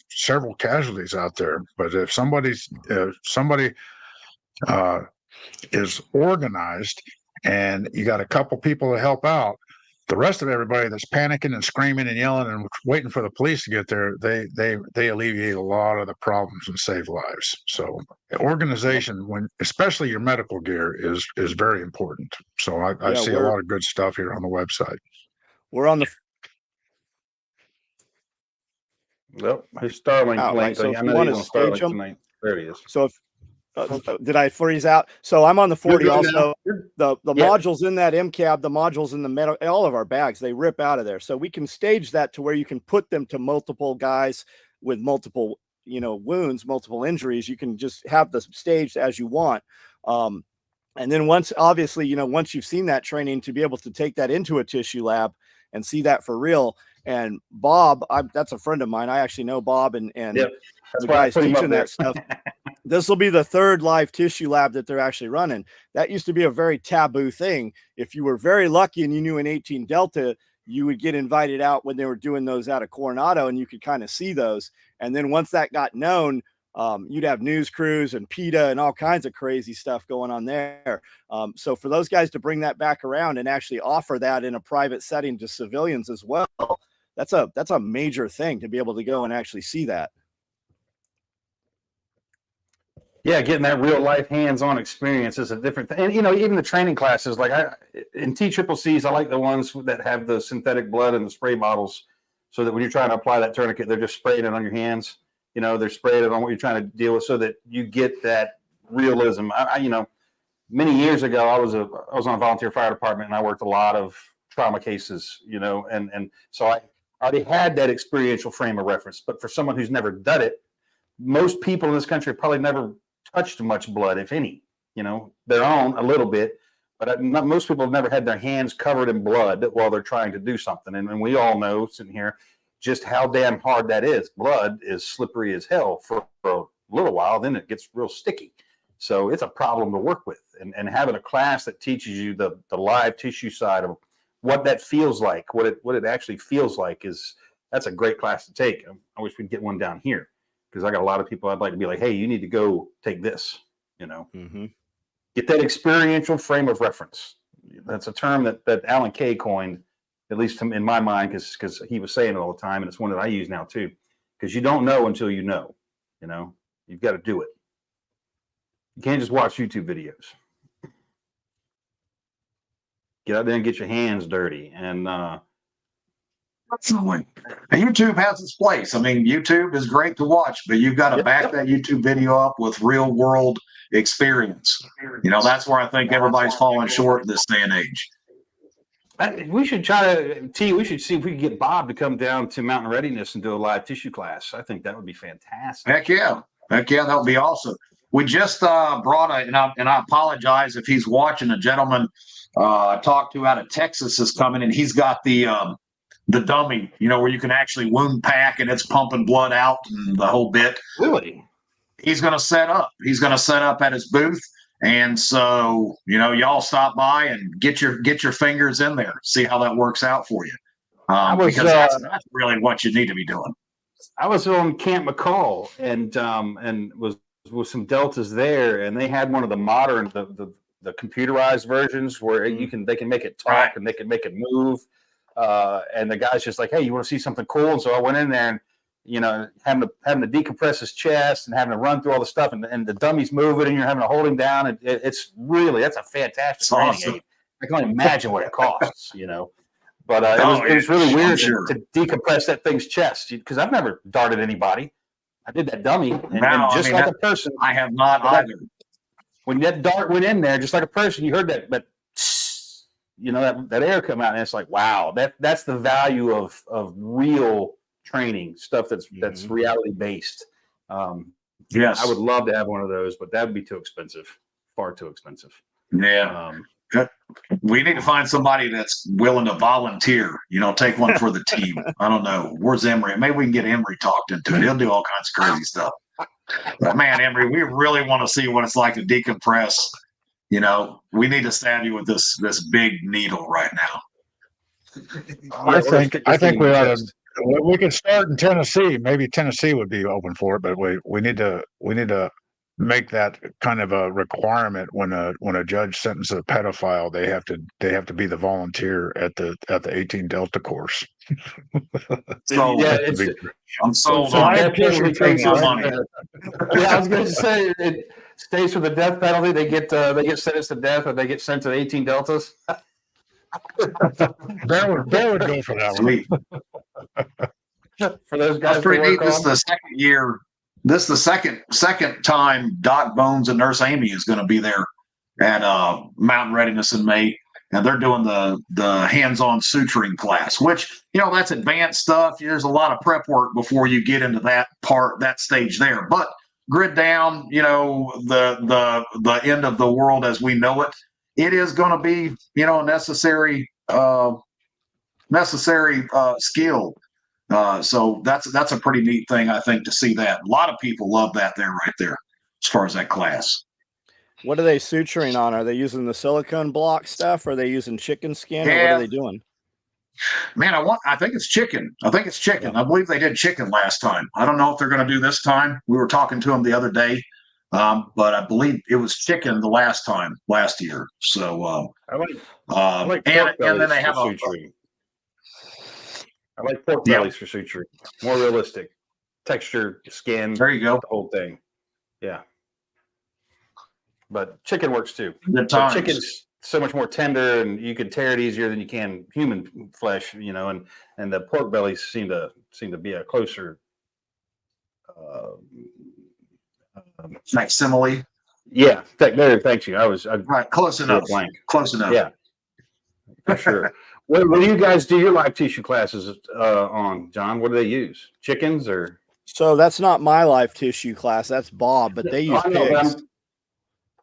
Speaker 3: several casualties out there. But if somebody is organized and you got a couple people to help out, the rest of everybody that's panicking and screaming and yelling and waiting for the police to get there, they alleviate a lot of the problems and save lives. So organization, especially your medical gear, is very important. So I see a lot of good stuff here on the website.
Speaker 2: We're on the
Speaker 1: his Starlink link.
Speaker 2: So
Speaker 1: I know he's on Starlink tonight. There he is.
Speaker 2: So if did I freeze out? So I'm on the 40 also. The modules in that MCAB, the modules in the metal, all of our bags, they rip out of there. So we can stage that to where you can put them to multiple guys with multiple, wounds, multiple injuries. You can just have the staged as you want. And then once you've seen that training, to be able to take that into a tissue lab and see that for real. And Bob, that's a friend of mine. I actually know Bob and the guys teaching that stuff. This will be the 3rd live tissue lab that they're actually running. That used to be a very taboo thing. If you were very lucky and you knew an 18 Delta, you would get invited out when they were doing those out of Coronado, and you could kind of see those. And then once that got known, you'd have news crews and PETA and all kinds of crazy stuff going on there. So for those guys to bring that back around and actually offer that in a private setting to civilians as well, that's a major thing, to be able to go and actually see that.
Speaker 1: Yeah, getting that real life hands-on experience is a different thing. And even the training classes, like in TCCCs, I like the ones that have the synthetic blood and the spray bottles, so that when you're trying to apply that tourniquet, they're just spraying it on your hands. They're spraying it on what you're trying to deal with, so that you get that realism. Many years ago, I was on a volunteer fire department, and I worked a lot of trauma cases. And so I already had that experiential frame of reference. But for someone who's never done it, most people in this country probably never touched much blood, if any, their own a little bit, but most people have never had their hands covered in blood while they're trying to do something. And we all know sitting here just how damn hard that is. Blood is slippery as hell for a little while, then it gets real sticky. So it's a problem to work with. And having a class that teaches you the live tissue side of what that feels like, what it actually feels like, that's a great class to take. I wish we'd get one down here, because I got a lot of people I'd like to be like, hey, you need to go take this, Get that experiential frame of reference. That's a term that Alan Kay coined, at least in my mind, because he was saying it all the time, and it's one that I use now too, because you don't know until you know. You've got to do it. You can't just watch YouTube videos. Get out there and get your hands dirty. And
Speaker 4: Absolutely. And YouTube has its place. I mean, YouTube is great to watch, but you've got to back that YouTube video up with real world experience. That's where I think everybody's falling short in this day and age.
Speaker 1: We should we should see if we can get Bob to come down to Mountain Readiness and do a live tissue class. I think that would be fantastic.
Speaker 4: Heck yeah. That would be awesome. We just brought and I apologize if he's watching, a gentleman I talked to out of Texas is coming, and he's got the dummy, where you can actually wound pack and it's pumping blood out and the whole bit.
Speaker 1: Really?
Speaker 4: He's going to set up. He's going to set up at his booth. And so, y'all stop by and get your fingers in there, see how that works out for you. Because that's really what you need to be doing.
Speaker 1: I was on Camp McCall and was with some deltas there, and they had one of the modern, the computerized versions where they can make it talk, right, and they can make it move. And the guy's just like, hey, you want to see something cool? And so I went in there and, having to decompress his chest and having to run through all the stuff, and the dummy's moving and you're having to hold him down. And that's a fantastic training
Speaker 4: awesome.
Speaker 1: aid. I can only imagine what it costs, But it was really weird to decompress that thing's chest, because I've never darted anybody. I did that dummy, and like a person.
Speaker 4: I have not either.
Speaker 1: When that dart went in there, just like a person, you heard that that air come out, and it's like, wow, that's the value of real training stuff that's reality based.
Speaker 4: Yes,
Speaker 1: I would love to have one of those, but that would be too expensive, far too expensive.
Speaker 4: Yeah. We need to find somebody that's willing to volunteer, take one for the team. I don't know. Where's Emery? Maybe we can get Emery talked into it. He'll do all kinds of crazy stuff. But man, Emery, we really want to see what it's like to decompress. We need to stab you with this big needle right now.
Speaker 3: I think we could start in Tennessee. Maybe Tennessee would be open for it, but we need to make that kind of a requirement when a judge sentences a pedophile. They have to be the volunteer at the 18 Delta course.
Speaker 4: So
Speaker 1: yeah,
Speaker 4: I'm sold
Speaker 1: so
Speaker 4: on
Speaker 1: it.
Speaker 4: Yeah,
Speaker 1: I was going to say, it stays for the death penalty. They get sentenced to death, or they get sent to the 18 Deltas.
Speaker 3: Bear would go for that
Speaker 4: Sweet.
Speaker 1: One. For those guys,
Speaker 4: that's pretty neat. This is the second year. This is the second time Doc Bones and Nurse Amy is going to be there at Mountain Readiness in May, and they're doing the hands-on suturing class, which that's advanced stuff. There's a lot of prep work before you get into that stage there. But grid down, the end of the world as we know it. It is going to be a necessary skill. So that's a pretty neat thing, I think, to see that. A lot of people love that right there as far as that class.
Speaker 2: What are they suturing on? Are they using the silicone block stuff? Or are they using chicken skin? Or what are they doing?
Speaker 4: Man, I think it's chicken. I believe they did chicken last time. I don't know if they're going to do this time. We were talking to them the other day, but I believe it was chicken last year. So
Speaker 1: I like and then they have suturing. I like pork bellies for suturing. More realistic texture, skin.
Speaker 4: There you go.
Speaker 1: The whole thing. Yeah. but chicken works too.
Speaker 4: Good
Speaker 1: But
Speaker 4: times.
Speaker 1: chicken's so much more tender, and you can tear it easier than you can human flesh, you know. And the pork bellies seem to be a closer.
Speaker 4: Facsimile.
Speaker 1: Yeah, thank you. I
Speaker 4: Right. Close enough.
Speaker 1: blank.
Speaker 4: Close enough.
Speaker 1: Yeah, for sure. What do you guys do your live tissue classes on, John? What do they use? Chickens or?
Speaker 2: So that's not my live tissue class. That's Bob, but they use
Speaker 1: I know, but
Speaker 2: pigs.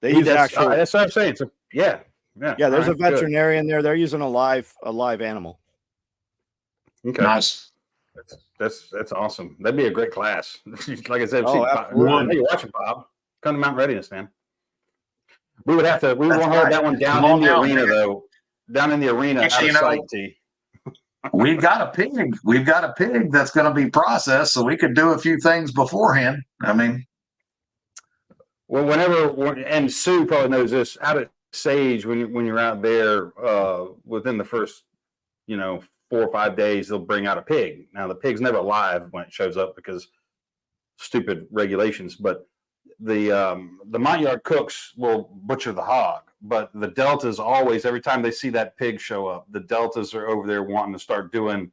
Speaker 2: They use actual.
Speaker 1: That's what I'm saying. Yeah.
Speaker 2: Yeah, there's
Speaker 1: All
Speaker 2: a
Speaker 1: right, good.
Speaker 2: veterinarian there. They're using a live animal.
Speaker 1: Okay.
Speaker 4: Nice.
Speaker 1: That's awesome. That'd be a great class. Like I said,
Speaker 2: Oh,
Speaker 1: Bob,
Speaker 2: absolutely.
Speaker 1: I know you're watching, Bob. Come to Mount Readiness, man. We would won't hold
Speaker 4: right.
Speaker 1: that one down
Speaker 4: Come
Speaker 1: in
Speaker 4: on
Speaker 1: the
Speaker 4: down,
Speaker 1: arena,
Speaker 4: man.
Speaker 1: though. Down in the arena,
Speaker 4: Actually,
Speaker 1: out of sight, T.
Speaker 4: We've got a pig. We've got a pig that's going to be processed, so we could do a few things beforehand. I mean,
Speaker 1: Well, and Sue probably knows this, out at Sage, when you're out there, within the first, 4 or 5 days, they'll bring out a pig. Now, the pig's never live when it shows up because stupid regulations, but the Mont Yard cooks will butcher the hog, but the Deltas always, every time they see that pig show up, the Deltas are over there wanting to start doing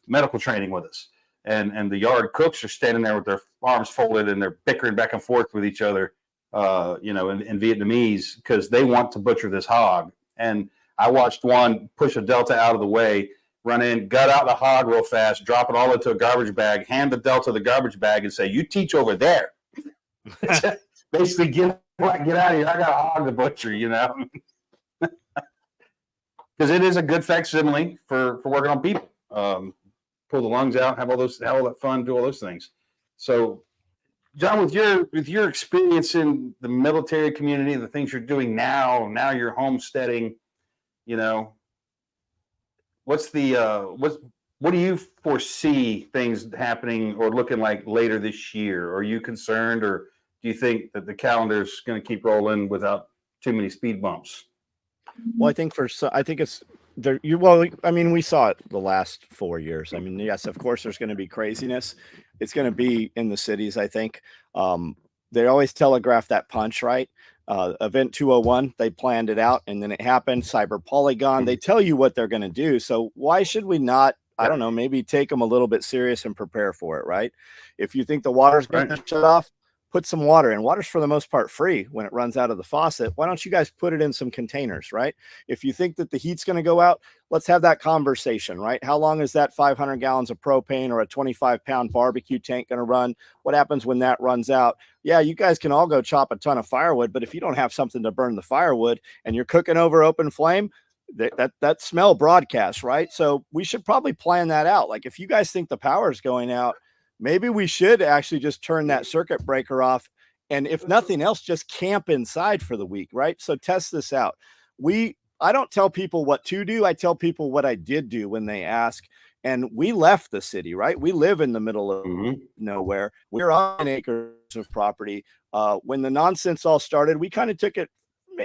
Speaker 1: medical training with us. And the yard cooks are standing there with their arms folded and they're bickering back and forth with each other, in Vietnamese, because they want to butcher this hog. And I watched one push a Delta out of the way, run in, gut out the hog real fast, drop it all into a garbage bag, hand the Delta the garbage bag and say, "You teach over there." Basically, get out of here. I got a hog to butcher, because it is a good facsimile for working on people. Pull the lungs out, have all that fun, do all those things. So, John, with your experience in the military community, the things you're doing now you're homesteading, what do you foresee things happening or looking like later this year? Are you concerned, or do you think that the calendar is going to keep rolling without too many speed bumps?
Speaker 2: Well, I think it's there. We saw it the last 4 years. I mean, yes, of course, there's going to be craziness. It's going to be in the cities. I think they always telegraph that punch, right? Event 201, they planned it out, and then it happened. Cyber Polygon, they tell you what they're going to do. So why should we not? I don't know. Maybe take them a little bit serious and prepare for it, right? If you think the water's going to shut off, put some water in. Water's for the most part free when it runs out of the faucet. Why don't you guys put it in some containers, right? If you think that the heat's going to go out, let's have that conversation, right? How long is that 500 gallons of propane or a 25-pound barbecue tank going to run? What happens when that runs out? Yeah, you guys can all go chop a ton of firewood, but if you don't have something to burn the firewood and you're cooking over open flame, that smell broadcasts, right? So we should probably plan that out. Like, if you guys think the power is going out, maybe we should actually just turn that circuit breaker off. And if nothing else, just camp inside for the week, right? So test this out. I don't tell people what to do. I tell people what I did do when they ask. And we left the city, right? We live in the middle of nowhere. We're on acres of property. When the nonsense all started, we kind of took it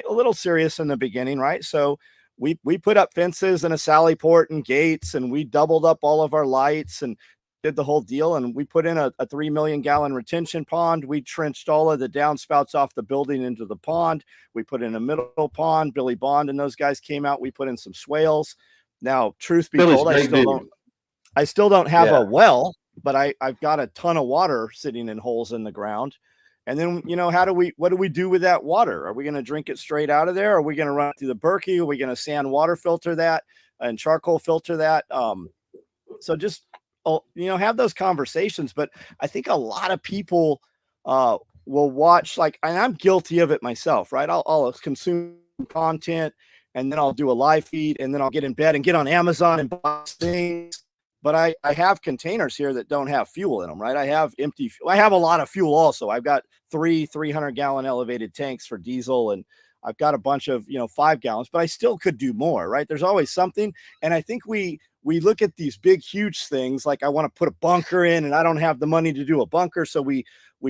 Speaker 2: a little serious in the beginning, right? So we put up fences and a sally port and gates, and we doubled up all of our lights and did the whole deal. And we put in a 3 million gallon retention pond. We trenched all of the downspouts off the building into the pond. We put in a middle pond. Billy Bond and those guys came out. We put in some swales. Now, truth be told, I still don't have a well, but I've got a ton of water sitting in holes in the ground. And then, what do we do with that water? Are we going to drink it straight out of there? Are we going to run it through the Berkey? Are we going to sand water filter that and charcoal filter that? So just, have those conversations. But I think a lot of people will watch, and I'm guilty of it myself, right? I'll consume content, and then I'll do a live feed, and then I'll get in bed and get on Amazon and buy things. But I have containers here that don't have fuel in them, right? I have empty fuel. I have a lot of fuel also. I've got 300-gallon elevated tanks for diesel, and I've got a bunch of, 5 gallons, but I still could do more, right? There's always something. And I think we look at these big, huge things, like I want to put a bunker in and I don't have the money to do a bunker. So we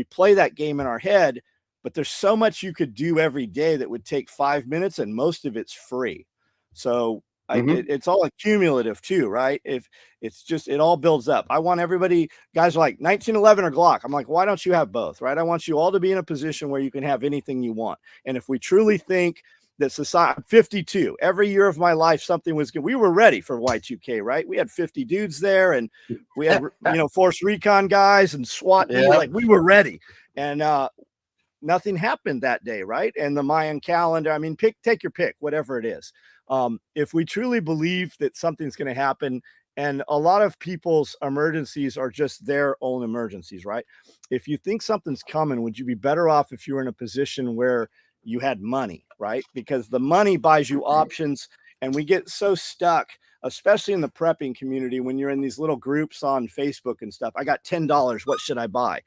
Speaker 2: play that game in our head, but there's so much you could do every day that would take 5 minutes, and most of it's free. So It's all accumulative too, right? If it's just, it all builds up. I want everybody, guys are like 1911 or Glock. I'm like, why don't you have both, right? I want you all to be in a position where you can have anything you want. And if we truly think that society, I'm 52, every year of my life, something was good. We were ready for Y2K, right? We had 50 dudes there, and we had, force recon guys and SWAT. Like, we were ready. And, nothing happened that day, right? And the Mayan calendar, I mean, take your pick, whatever it is. If we truly believe that something's going to happen, and a lot of people's emergencies are just their own emergencies, right? If you think something's coming, would you be better off if you were in a position where you had money, right? Because the money buys you options, and we get so stuck, especially in the prepping community, when you're in these little groups on Facebook and stuff. I got $10. What should I buy?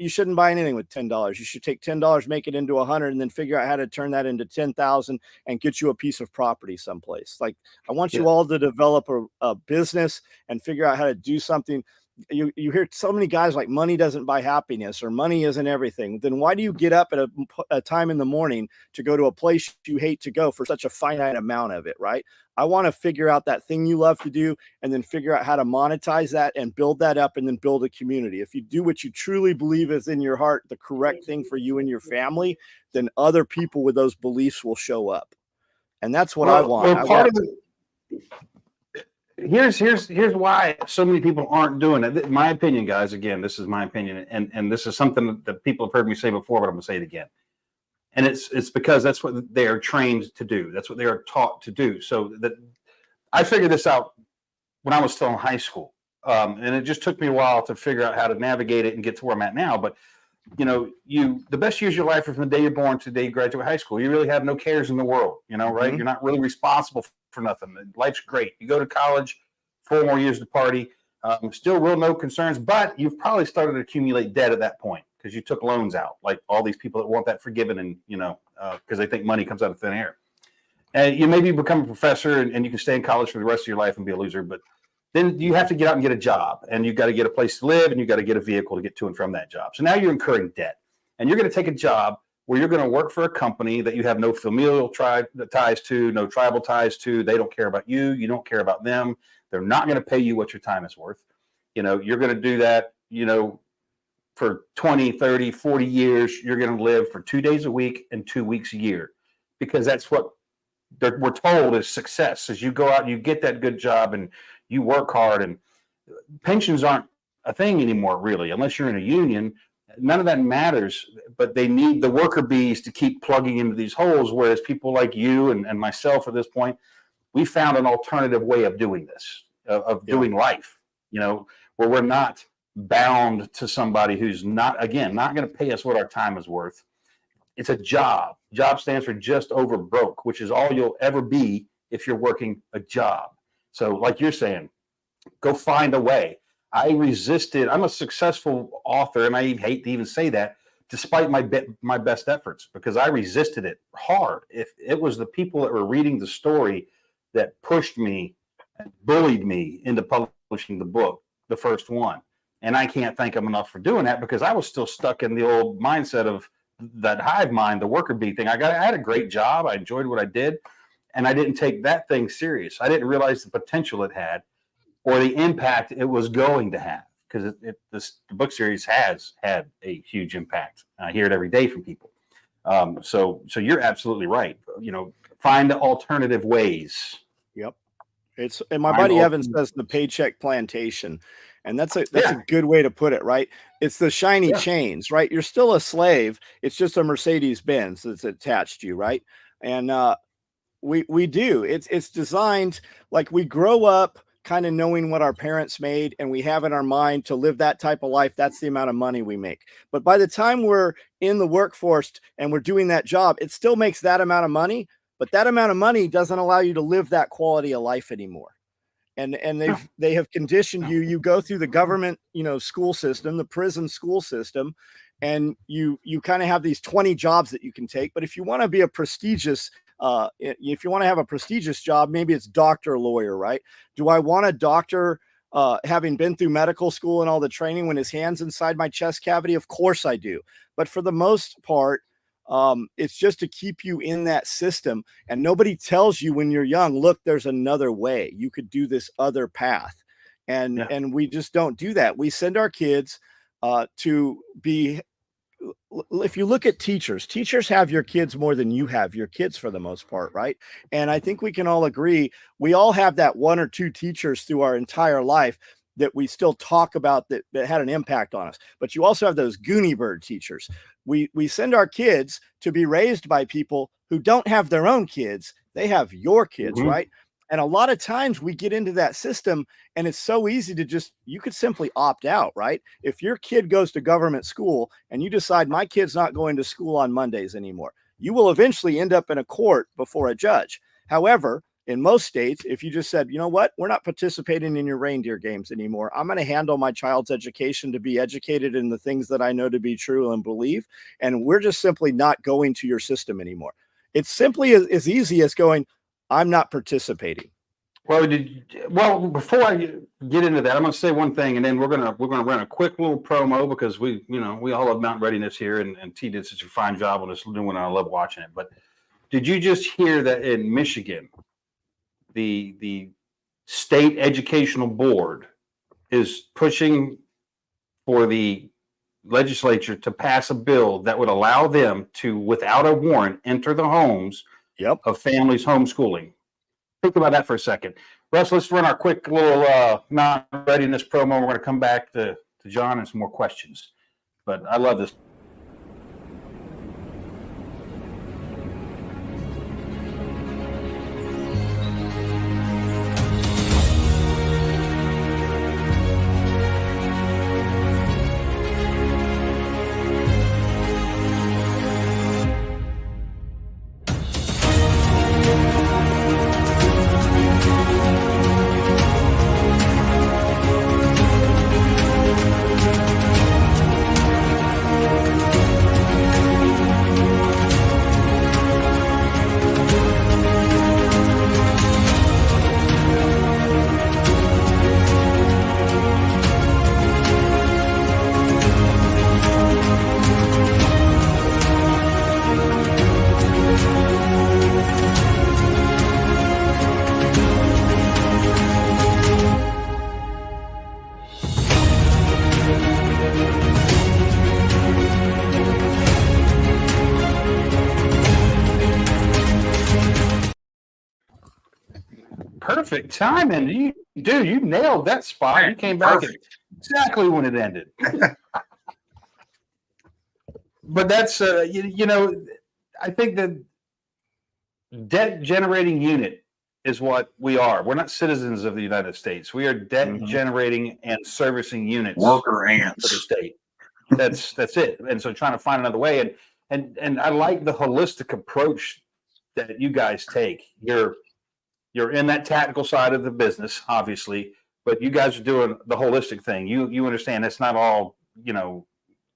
Speaker 2: You shouldn't buy anything with $10. You should take $10, make it into 100, and then figure out how to turn that into 10,000 and get you a piece of property someplace. Like, I want you all to develop a business and figure out how to do something. You hear so many guys like, money doesn't buy happiness, or money isn't everything. Then why do you get up at a time in the morning to go to a place you hate to go for such a finite amount of it, right? I want to figure out that thing you love to do, and then figure out how to monetize that and build that up, and then build a community. If you do what you truly believe is in your heart, the correct thing for you and your family, then other people with those beliefs will show up. And that's what I want.
Speaker 1: Here's why so many people aren't doing it. My opinion, guys, again, this is my opinion, and this is something that people have heard me say before, but I'm gonna say it again. And it's because that's what they are trained to do. That's what they are taught to do. So that I figured this out when I was still in high school. And it just took me a while to figure out how to navigate it and get to where I'm at now. But the best years of your life are from the day you're born to the day you graduate high school. You really have no cares in the world, right? Mm-hmm. You're not really responsible for nothing. Life's great. You go to college, 4 more years to party, still real no concerns, but you've probably started to accumulate debt at that point because you took loans out, like all these people that want that forgiven, and because they think money comes out of thin air. And you maybe become a professor and you can stay in college for the rest of your life and be a loser, but then you have to get out and get a job, and you've got to get a place to live, and you've got to get a vehicle to get to and from that job. So now you're incurring debt, and you're going to take a job where you're going to work for a company that you have no familial ties to, no tribal ties to. They don't care about you. You don't care about them. They're not going to pay you what your time is worth. You're going to do that, for 20, 30, 40 years. You're going to live for 2 days a week and 2 weeks a year, because that's what we're told is success. As you go out and you get that good job and you work hard, and pensions aren't a thing anymore, really, unless you're in a union. None of that matters, but they need the worker bees to keep plugging into these holes. Whereas people like you and myself at this point, we found an alternative way of doing this, of doing life, where we're not bound to somebody who's not going to pay us what our time is worth. It's a job. Job stands for just over broke, which is all you'll ever be if you're working a job. So like you're saying, go find a way. I resisted. I'm a successful author, and I hate to even say that, despite my best efforts, because I resisted it hard. If it was the people that were reading the story that pushed me and bullied me into publishing the book, the first one. And I can't thank them enough for doing that, because I was still stuck in the old mindset of that hive mind, the worker bee thing. I had a great job. I enjoyed what I did, and I didn't take that thing serious. I didn't realize the potential it had, or the impact it was going to have, because the book series has had a huge impact. I hear it every day from people. So you're absolutely right. Find alternative ways.
Speaker 2: Yep. And my buddy Evan says the paycheck plantation. And that's a good way to put it, right? It's the shiny chains, right? You're still a slave. It's just a Mercedes Benz that's attached to you, right? And we do. It's designed like we grow up kind of knowing what our parents made, and we have in our mind to live that type of life. That's the amount of money we make. But by the time we're in the workforce and we're doing that job, it still makes that amount of money, but that amount of money doesn't allow you to live that quality of life anymore. And they have conditioned you go through the government, school system, the prison school system, and you kind of have these 20 jobs that you can take. But if you want to be a prestigious if you want to have a prestigious job, maybe it's doctor, lawyer, right? Do I want a doctor having been through medical school and all the training when his hand's inside my chest cavity? Of course I do. But for the most part, It's just to keep you in that system. And nobody tells you when you're young, look, there's another way. You could do this other path. And we just don't do that. We send our kids to be, if you look at teachers have your kids more than you have your kids for the most part, right? And I think we can all agree, we all have that one or two teachers through our entire life that we still talk about that had an impact on us. But you also have those Goonie bird teachers. We send our kids to be raised by people who don't have their own kids. They have your kids, right? And a lot of times we get into that system and it's so easy to just, you could simply opt out, right? If your kid goes to government school and you decide my kid's not going to school on Mondays anymore, you will eventually end up in a court before a judge. However, in most states, if you just said, you know what, we're not participating in your reindeer games anymore. I'm going to handle my child's education to be educated in the things that I know to be true and believe. And we're just simply not going to your system anymore. It's simply as easy as going, I'm not participating.
Speaker 1: Well, before I get into that, I'm going to say one thing, and then we're going to run a quick little promo because we all have mountain readiness here, and T did such a fine job on this new one. I love watching it. But did you just hear that in Michigan, the state educational board is pushing for the legislature to pass a bill that would allow them to, without a warrant, enter the homes of families homeschooling? Think about that for a second. Russ, let's run our quick little mountain readiness promo. We're going to come back to John and some more questions. But I love this. Perfect timing. You nailed that spot. You came back at exactly when it ended. But that's, I think the debt generating unit is what we are. We're not citizens of the United States. We are debt generating and servicing units.
Speaker 4: Worker ants
Speaker 1: for the state. That's it. And so trying to find another way. And I like the holistic approach that you guys take. You're in that tactical side of the business, obviously, but you guys are doing the holistic thing. You understand it's not all,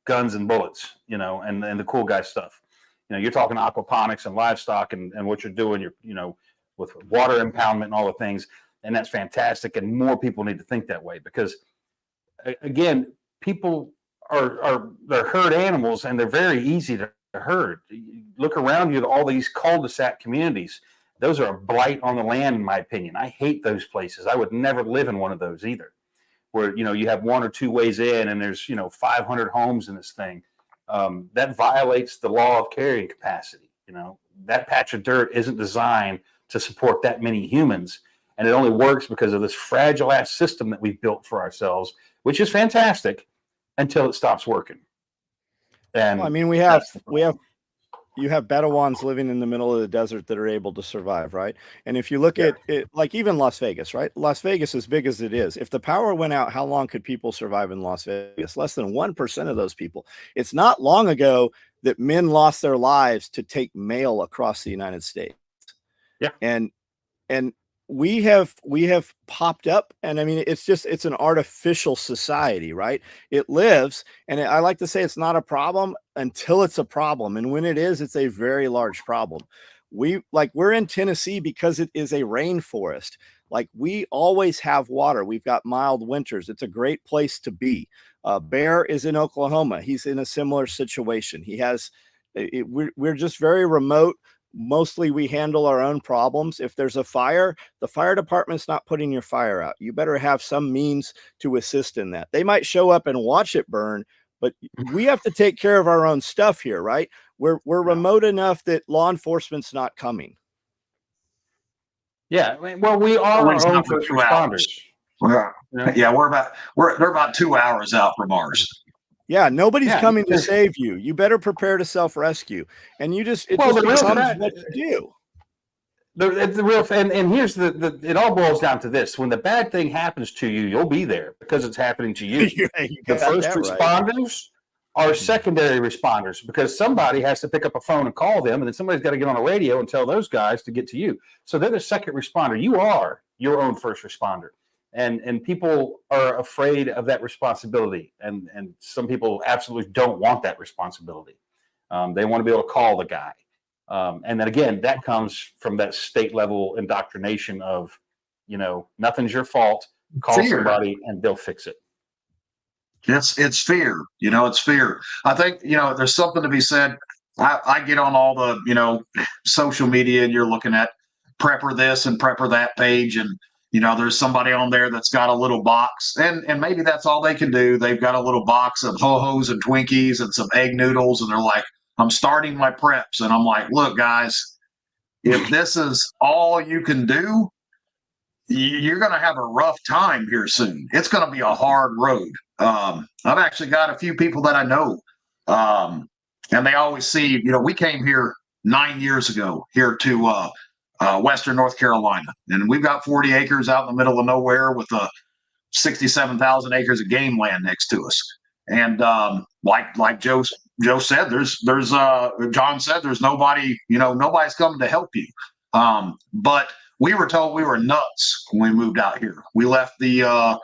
Speaker 1: guns and bullets, and the cool guy stuff. You're talking aquaponics and livestock and what you're doing, with water impoundment and all the things. And that's fantastic. And more people need to think that way because, again, people they're herd animals and they're very easy to herd. Look around you at all these cul-de-sac communities. Those are a blight on the land, in my opinion. I hate those places. I would never live in one of those either, where, you have one or two ways in and there's, 500 homes in this thing. That violates the law of carrying capacity. That patch of dirt isn't designed to support that many humans. And it only works because of this fragile ass system that we've built for ourselves, which is fantastic until it stops working. And you have Bedouins living in the middle of the desert that are able to survive, right? And if you look at it, like even Las Vegas, right? Las Vegas, as big as it is, if the power went out, how long could people survive in Las Vegas? Less than 1% of those people. It's not long ago that men lost their lives to take mail across the United States. Yeah. And we have popped up, and I mean, it's an artificial society, right? It lives, and I like to say it's not a problem until it's a problem. And when it is, it's a very large problem. We're in Tennessee because it is a rainforest. Like, we always have water. We've got mild winters. It's a great place to be. Bear is in Oklahoma. He's in a similar situation. He has
Speaker 2: We're just very remote. Mostly we handle our own problems. If there's a fire, the fire department's not putting your fire out. You better have some means to assist in that. They might show up and watch it burn, but we have to take care of our own stuff here, right? We're remote enough that law enforcement's not coming.
Speaker 1: Yeah, well, we are our own first responders.
Speaker 4: They're about 2 hours out from ours.
Speaker 2: Yeah, nobody's coming to save you. You better prepare to self-rescue. And it just becomes what you do.
Speaker 1: The real and here's it all boils down to this: when the bad thing happens to you, you'll be there because it's happening to you. The first responders are secondary responders because somebody has to pick up a phone and call them, and then somebody's got to get on a radio and tell those guys to get to you. So they're the second responder. You are your own first responder. And people are afraid of that responsibility. And some people absolutely don't want that responsibility. They want to be able to call the guy. And then again, that comes from that state level indoctrination of, nothing's your fault. Call somebody and they'll fix it.
Speaker 4: It's fear. It's fear. I think, there's something to be said. I get on all the, social media, and you're looking at prepper this and prepper that page, and there's somebody on there that's got a little box, and maybe that's all they can do. They've got a little box of Ho-Hos and Twinkies and some egg noodles, and they're like, I'm starting my preps. And I'm like, look, guys, if this is all you can do, you're going to have a rough time here soon. It's going to be a hard road. I've actually got a few people that I know, and they always see, we came here 9 years ago here to Western North Carolina, and we've got 40 acres out in the middle of nowhere with 67,000 acres of game land next to us. And like Joe said, John said, there's nobody, nobody's coming to help you. But we were told we were nuts when we moved out here. We left the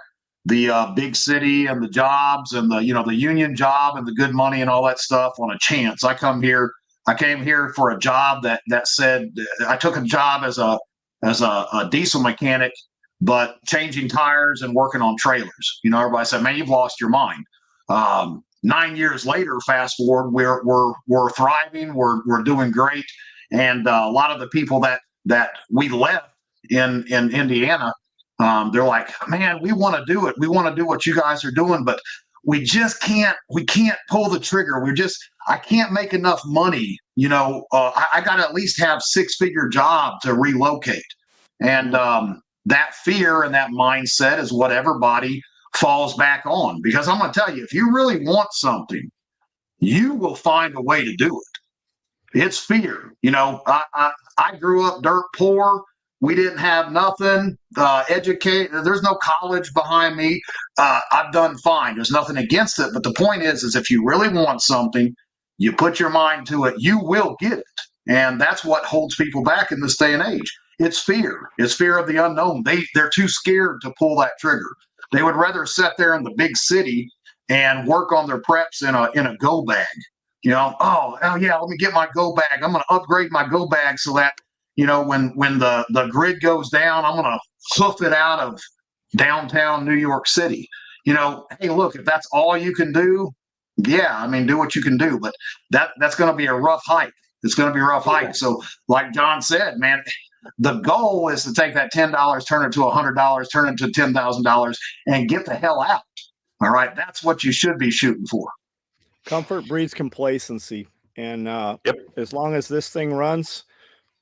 Speaker 4: big city and the jobs and the union job and the good money and all that stuff on a chance. I came here for a job that said, I took a job as a diesel mechanic, but changing tires and working on trailers. Everybody said, man, you've lost your mind. 9 years later, fast forward, we're thriving, we're doing great. And a lot of the people that we left in Indiana, they're like, man, we want to do it. We want to do what you guys are doing, but we can't pull the trigger. I can't make enough money. I got to at least have 6-figure job to relocate. And that fear and that mindset is what everybody falls back on, because I'm going to tell you, if you really want something, you will find a way to do it. It's fear. I grew up dirt poor. We didn't have nothing, there's no college behind me. I've done fine. There's nothing against it. But the point is if you really want something, you put your mind to it, you will get it. And that's what holds people back in this day and age. It's fear. It's fear of the unknown. They're too scared to pull that trigger. They would rather sit there in the big city and work on their preps in a go bag. Oh yeah, let me get my go bag. I'm going to upgrade my go bag so that when the grid goes down, I'm going to hoof it out of downtown New York City. Hey, look, if that's all you can do, yeah, do what you can do. But that's going to be a rough hike. It's going to be a rough hike. So like John said, man, the goal is to take that $10, turn it to $100, turn it to $10,000, and get the hell out. All right, that's what you should be shooting for.
Speaker 2: Comfort breeds complacency, and as long as this thing runs,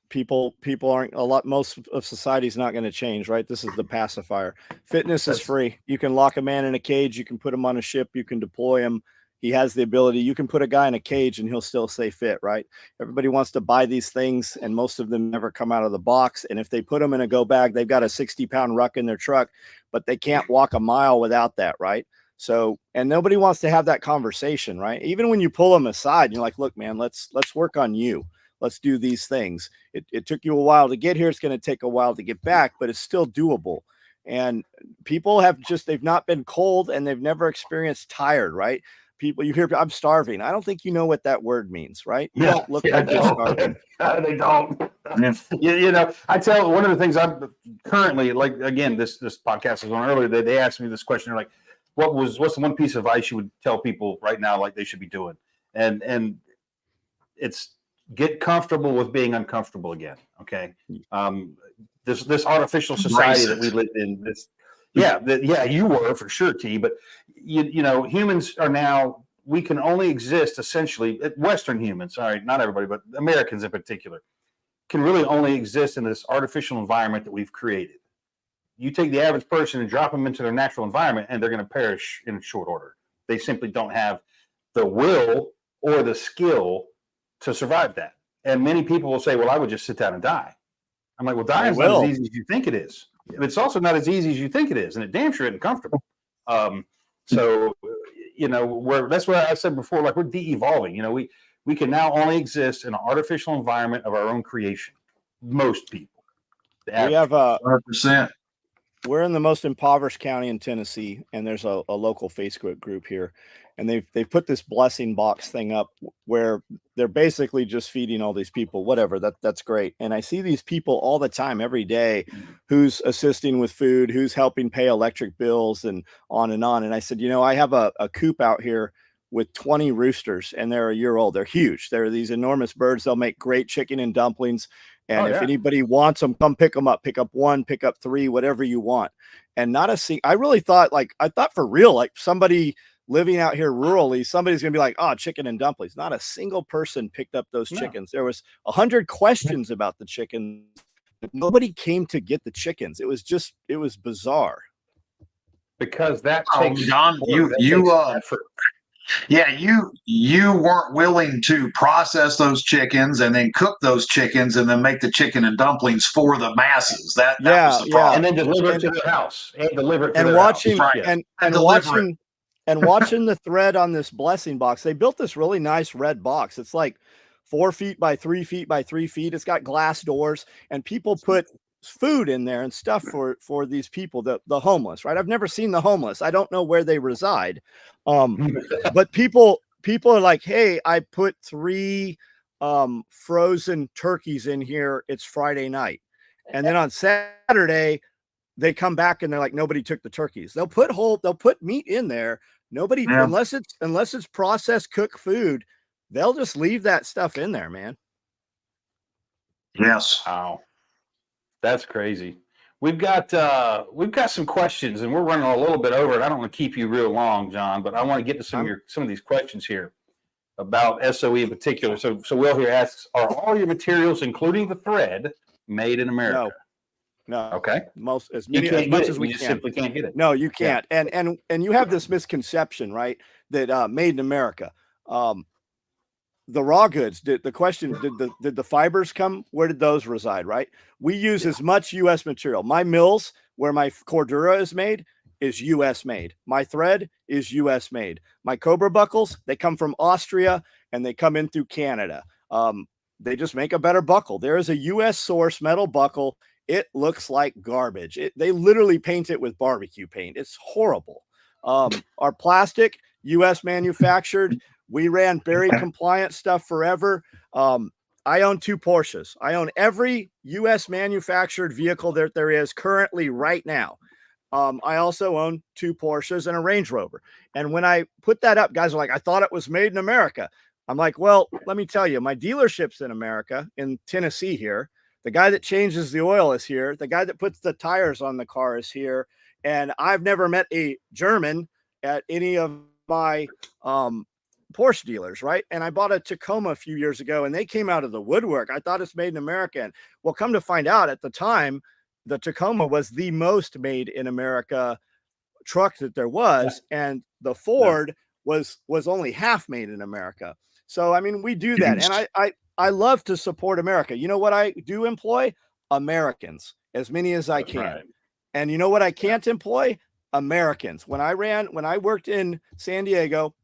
Speaker 2: people aren't most of society is not going to change, right? This is the pacifier. Fitness is free. You can lock a man in a cage, you can put him on a ship, you can deploy him. He has the ability. You can put a guy in a cage and he'll still stay fit, right? Everybody wants to buy these things, and most of them never come out of the box. And if they put them in a go bag, they've got a 60-pound ruck in their truck, but they can't walk a mile without that, right? So, and nobody wants to have that conversation, right? Even when you pull them aside, you're like, look, man, let's work on you. Let's do these things. It took you a while to get here. It's going to take a while to get back, but it's still doable. And people they've not been cold, and they've never experienced tired, right? People, you hear, I'm starving. I don't think you know what that word means, right? You don't look like you're starving.
Speaker 1: They don't. I tell one of the things I'm currently, like, again, this podcast was on earlier. They asked me this question. They're like, what's the one piece of advice you would tell people right now, like they should be doing? And it's get comfortable with being uncomfortable again. Okay. This artificial society that we live in, you were for sure, T, but you know, humans are now, we can only exist essentially, Western humans, sorry, not everybody, but Americans in particular, can really only exist in this artificial environment that we've created. You take the average person and drop them into their natural environment, and they're going to perish in short order. They simply don't have the will or the skill to survive that. And many people will say, well, I would just sit down and die. I'm like, well, dying is not as easy as you think it is. It's also not as easy as you think it is, and it damn sure isn't comfortable. So, you know, that's what I said before, like we're de-evolving. You know, we can now only exist in an artificial environment of our own creation. Most people.
Speaker 2: We have
Speaker 4: 100%.
Speaker 2: We're in the most impoverished county in Tennessee, and there's a local Facebook group here, and they've put this blessing box thing up where they're basically just feeding all these people, whatever. That's great. And I see these people all the time, every day, who's assisting with food, who's helping pay electric bills, and on and on. And I said, you know, I have a coop out here with 20 roosters, and they're a year old. They're huge. They're these enormous birds. They'll make great chicken and dumplings. And if anybody wants them, come pick them up. Pick up one, pick up three, whatever you want. And not a I really thought, like, I thought for real, like somebody living out here rurally, somebody's gonna be like, oh, chicken and dumplings. Not a single person picked up those chickens. There was 100 questions about the chickens. Nobody came to get the chickens. It was bizarre.
Speaker 1: Because that takes
Speaker 4: John, you weren't willing to process those chickens and then cook those chickens and then make the chicken and dumplings for the masses. That was the problem.
Speaker 1: And then deliver it to their house. And deliver it to
Speaker 2: and
Speaker 1: their
Speaker 2: watching
Speaker 1: house.
Speaker 2: Right. and watching the thread on this blessing box. They built this really nice red box. It's like 4 feet by 3 feet by 3 feet. It's got glass doors, and people put food in there and stuff for these people, the homeless, right? I've never seen the homeless. I don't know where they reside. But people are like, hey, I put 3 frozen turkeys in here. It's Friday night. And then on Saturday, they come back and they're like, nobody took the turkeys. They'll put meat in there. Nobody, unless it's processed cooked food, they'll just leave that stuff in there, man.
Speaker 4: Yes.
Speaker 1: Wow. That's crazy. We've got some questions, and we're running a little bit over it. I don't want to keep you real long, John, but I want to get to some of these questions here about SOE in particular. So Will here asks, are all your materials, including the thread, made in America?
Speaker 2: No.
Speaker 1: Okay.
Speaker 2: As much as we can.
Speaker 1: Simply can't get it.
Speaker 2: No, you can't. Yeah. And you have this misconception, right? That made in America. The raw goods, did the fibers come? Where did those reside? Right. We use as much U.S. material. My mills, where my cordura is made, is U.S. made. My thread is U.S. made. My Cobra buckles, they come from Austria and they come in through Canada. They just make a better buckle. There is a U.S. source metal buckle. It looks like garbage. They literally paint it with barbecue paint. It's horrible. Our plastic, U.S. manufactured. We ran Berry compliant stuff forever. I own 2 Porsches. I own every U.S. manufactured vehicle that there is currently right now. I also own 2 Porsches and a Range Rover. And when I put that up, guys are like, I thought it was made in America. I'm like, well, let me tell you, my dealership's in America, in Tennessee here. The guy that changes the oil is here. The guy that puts the tires on the car is here. And I've never met a German at any of my Porsche dealers, right? And I bought a Tacoma a few years ago, and they came out of the woodwork. I thought it's made in America. And well, come to find out, at the time, the Tacoma was the most made in America truck that there was, and the Ford was only half made in America. So I mean, we do that, and I love to support America. You know what I do employ? Americans, as many as I can. Right. And you know what I can't employ? Americans. When I worked in San Diego,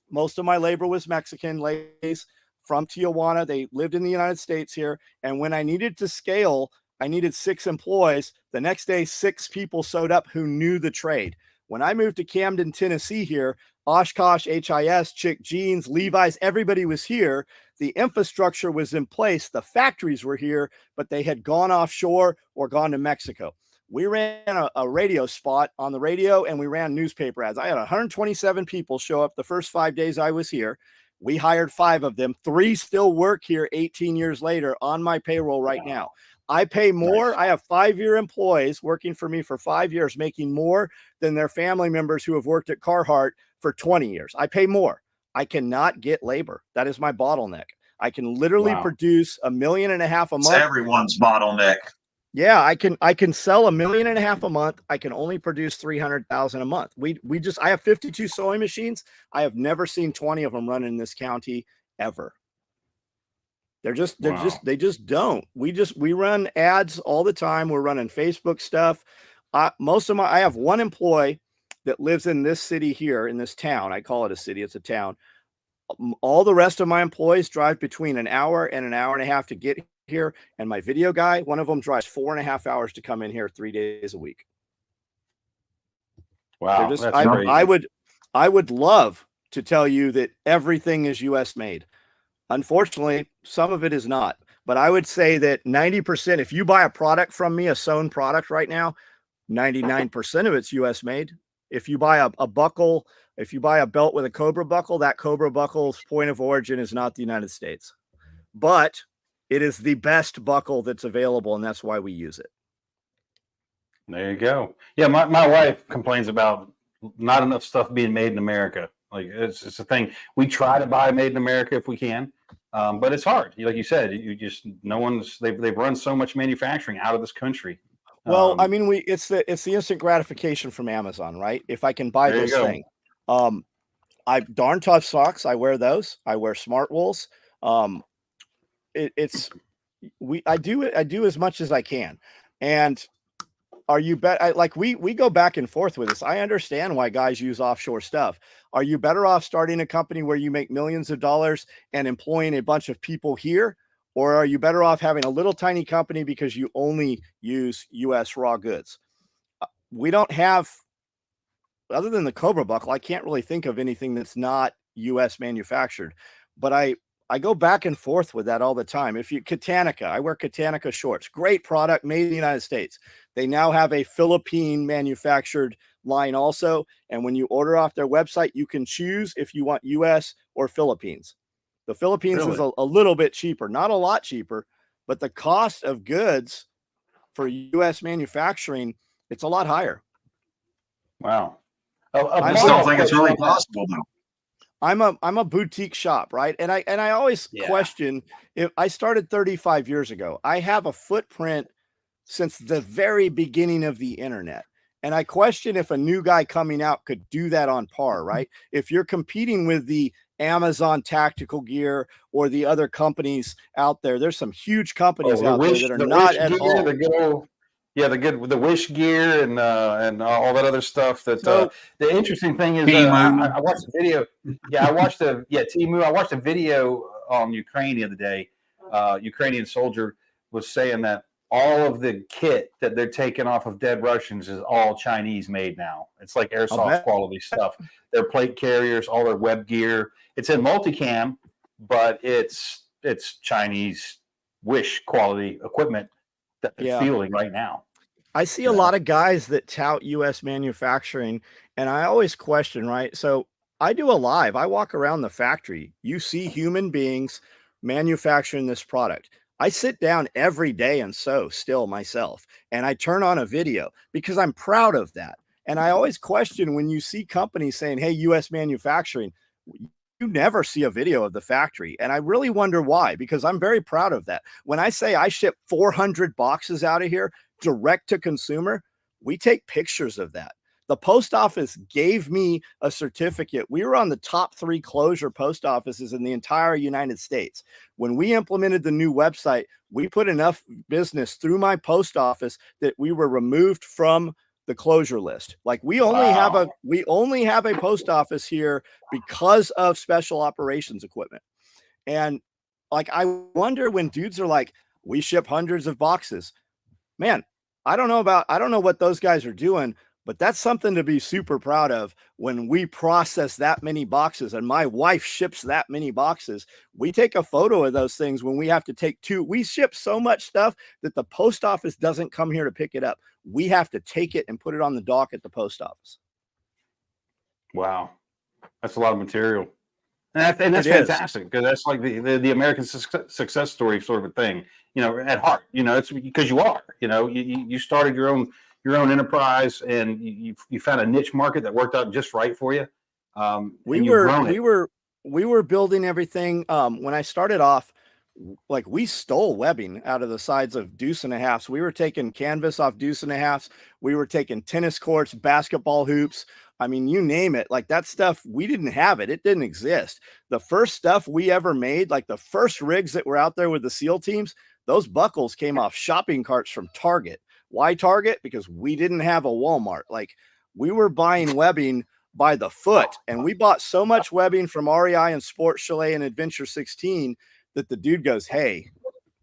Speaker 2: most of my labor was Mexican ladies from Tijuana. They lived in the United States here. And when I needed to scale, I needed 6 employees. The next day, 6 people showed up who knew the trade. When I moved to Camden, Tennessee here, Oshkosh, HIS, Chick Jeans, Levi's, everybody was here. The infrastructure was in place. The factories were here, but they had gone offshore or gone to Mexico. We ran a radio spot on the radio, and we ran newspaper ads. I had 127 people show up the first 5 days I was here. We hired 5 of them. 3 still work here 18 years later on my payroll right now. I pay more.
Speaker 1: Nice.
Speaker 2: I have 5-year employees working for me for 5 years, making more than their family members who have worked at Carhartt for 20 years. I pay more. I cannot get labor. That is my bottleneck. I can literally produce $1.5 million a month.
Speaker 4: It's everyone's bottleneck.
Speaker 2: Yeah, I can sell $1.5 million a month. I can only produce 300,000 a month. I have 52 sewing machines. I have never seen 20 of them run in this county ever. They just don't. We run ads all the time. We're running Facebook stuff. I have one employee that lives in this city here in this town. I call it a city. It's a town. All the rest of my employees drive between an hour and an hour and a half to get here. And my video guy, one of them drives 4.5 hours to come in here 3 days a week.
Speaker 1: Wow.
Speaker 2: I would love to tell you that everything is US made. Unfortunately, some of it is not, but I would say that 90%, if you buy a product from me, a sewn product right now, 99% of it's US made. If you buy a buckle, if you buy a belt with a Cobra buckle, that Cobra buckle's point of origin is not the United States, but it is the best buckle that's available, and that's why we use it.
Speaker 1: There you go. Yeah, my wife complains about not enough stuff being made in America. Like it's a thing. We try to buy made in America if we can, but it's hard. Like you said, they've run so much manufacturing out of this country.
Speaker 2: Well, I mean, it's the instant gratification from Amazon, right? If I can buy this thing, I Darn Tough socks. I wear those. I wear Smart Wools. I do as much as I can. And are you we go back and forth with this. I understand why guys use offshore stuff. Are you better off starting a company where you make millions of dollars and employing a bunch of people here? Or are you better off having a little tiny company because you only use US raw goods? We don't have, other than the Cobra buckle, I can't really think of anything that's not US manufactured, but I go back and forth with that all the time. Katanica, I wear Katanica shorts, great product made in the United States. They now have a Philippine manufactured line also. And when you order off their website, you can choose if you want US or Philippines. The Philippines is a little bit cheaper, not a lot cheaper, but the cost of goods for US manufacturing, it's a lot higher.
Speaker 1: Wow.
Speaker 4: I just don't think it's really possible though.
Speaker 2: I'm a boutique shop, right? And I always question, if I started 35 years ago, I have a footprint since the very beginning of the internet. And I question if a new guy coming out could do that on par, right? If you're competing with the Amazon tactical gear or the other companies out there, there's some huge companies out there that are not at all.
Speaker 1: The Wish gear and all that other stuff. The interesting thing is, I watched a video. Yeah, I watched Temu. I watched a video on Ukraine the other day. Ukrainian soldier was saying that all of the kit that they're taking off of dead Russians is all Chinese made now. It's like airsoft quality stuff. Their plate carriers, all their web gear. It's in multicam, but it's Chinese Wish quality equipment that they're feeling right now.
Speaker 2: I see a lot of guys that tout US manufacturing, and I always question, right? So I do a live. I walk around the factory. You see human beings manufacturing this product. I sit down every day and sew still myself, and I turn on a video because I'm proud of that. And I always question when you see companies saying, hey, US manufacturing, you never see a video of the factory. And I really wonder why, because I'm very proud of that. When I say I ship 400 boxes out of here direct to consumer, we take pictures of that. The post office gave me a certificate. We were on the top 3 closure post offices in the entire United States. When we implemented the new website, we put enough business through my post office that we were removed from the closure list. Like we only have a post office here because of special operations equipment. And like, I wonder when dudes are like, we ship hundreds of boxes, man, I don't know what those guys are doing, but that's something to be super proud of. When we process that many boxes and my wife ships that many boxes, we take a photo of those things when we have to take 2. We ship so much stuff that the post office doesn't come here to pick it up. We have to take it and put it on the dock at the post office.
Speaker 1: Wow. That's a lot of material. And that's
Speaker 2: It is.
Speaker 1: fantastic, because that's like the American success story sort of a thing, at heart. It's because you are, you started your own enterprise, and you found a niche market that worked out just right for you. And you've grown it.
Speaker 2: We were building everything. When I started off, like, we stole webbing out of the sides of deuce and a halves. We were taking canvas off deuce and a halves. We were taking tennis courts, basketball hoops. I mean, you name it. Like, that stuff, we didn't have it. It didn't exist. The first stuff we ever made, like the first rigs that were out there with the SEAL teams, those buckles came off shopping carts from Target. Why Target? Because we didn't have a Walmart. Like, we were buying webbing by the foot, and we bought so much webbing from REI and Sports Chalet and Adventure 16 that the dude goes, "Hey,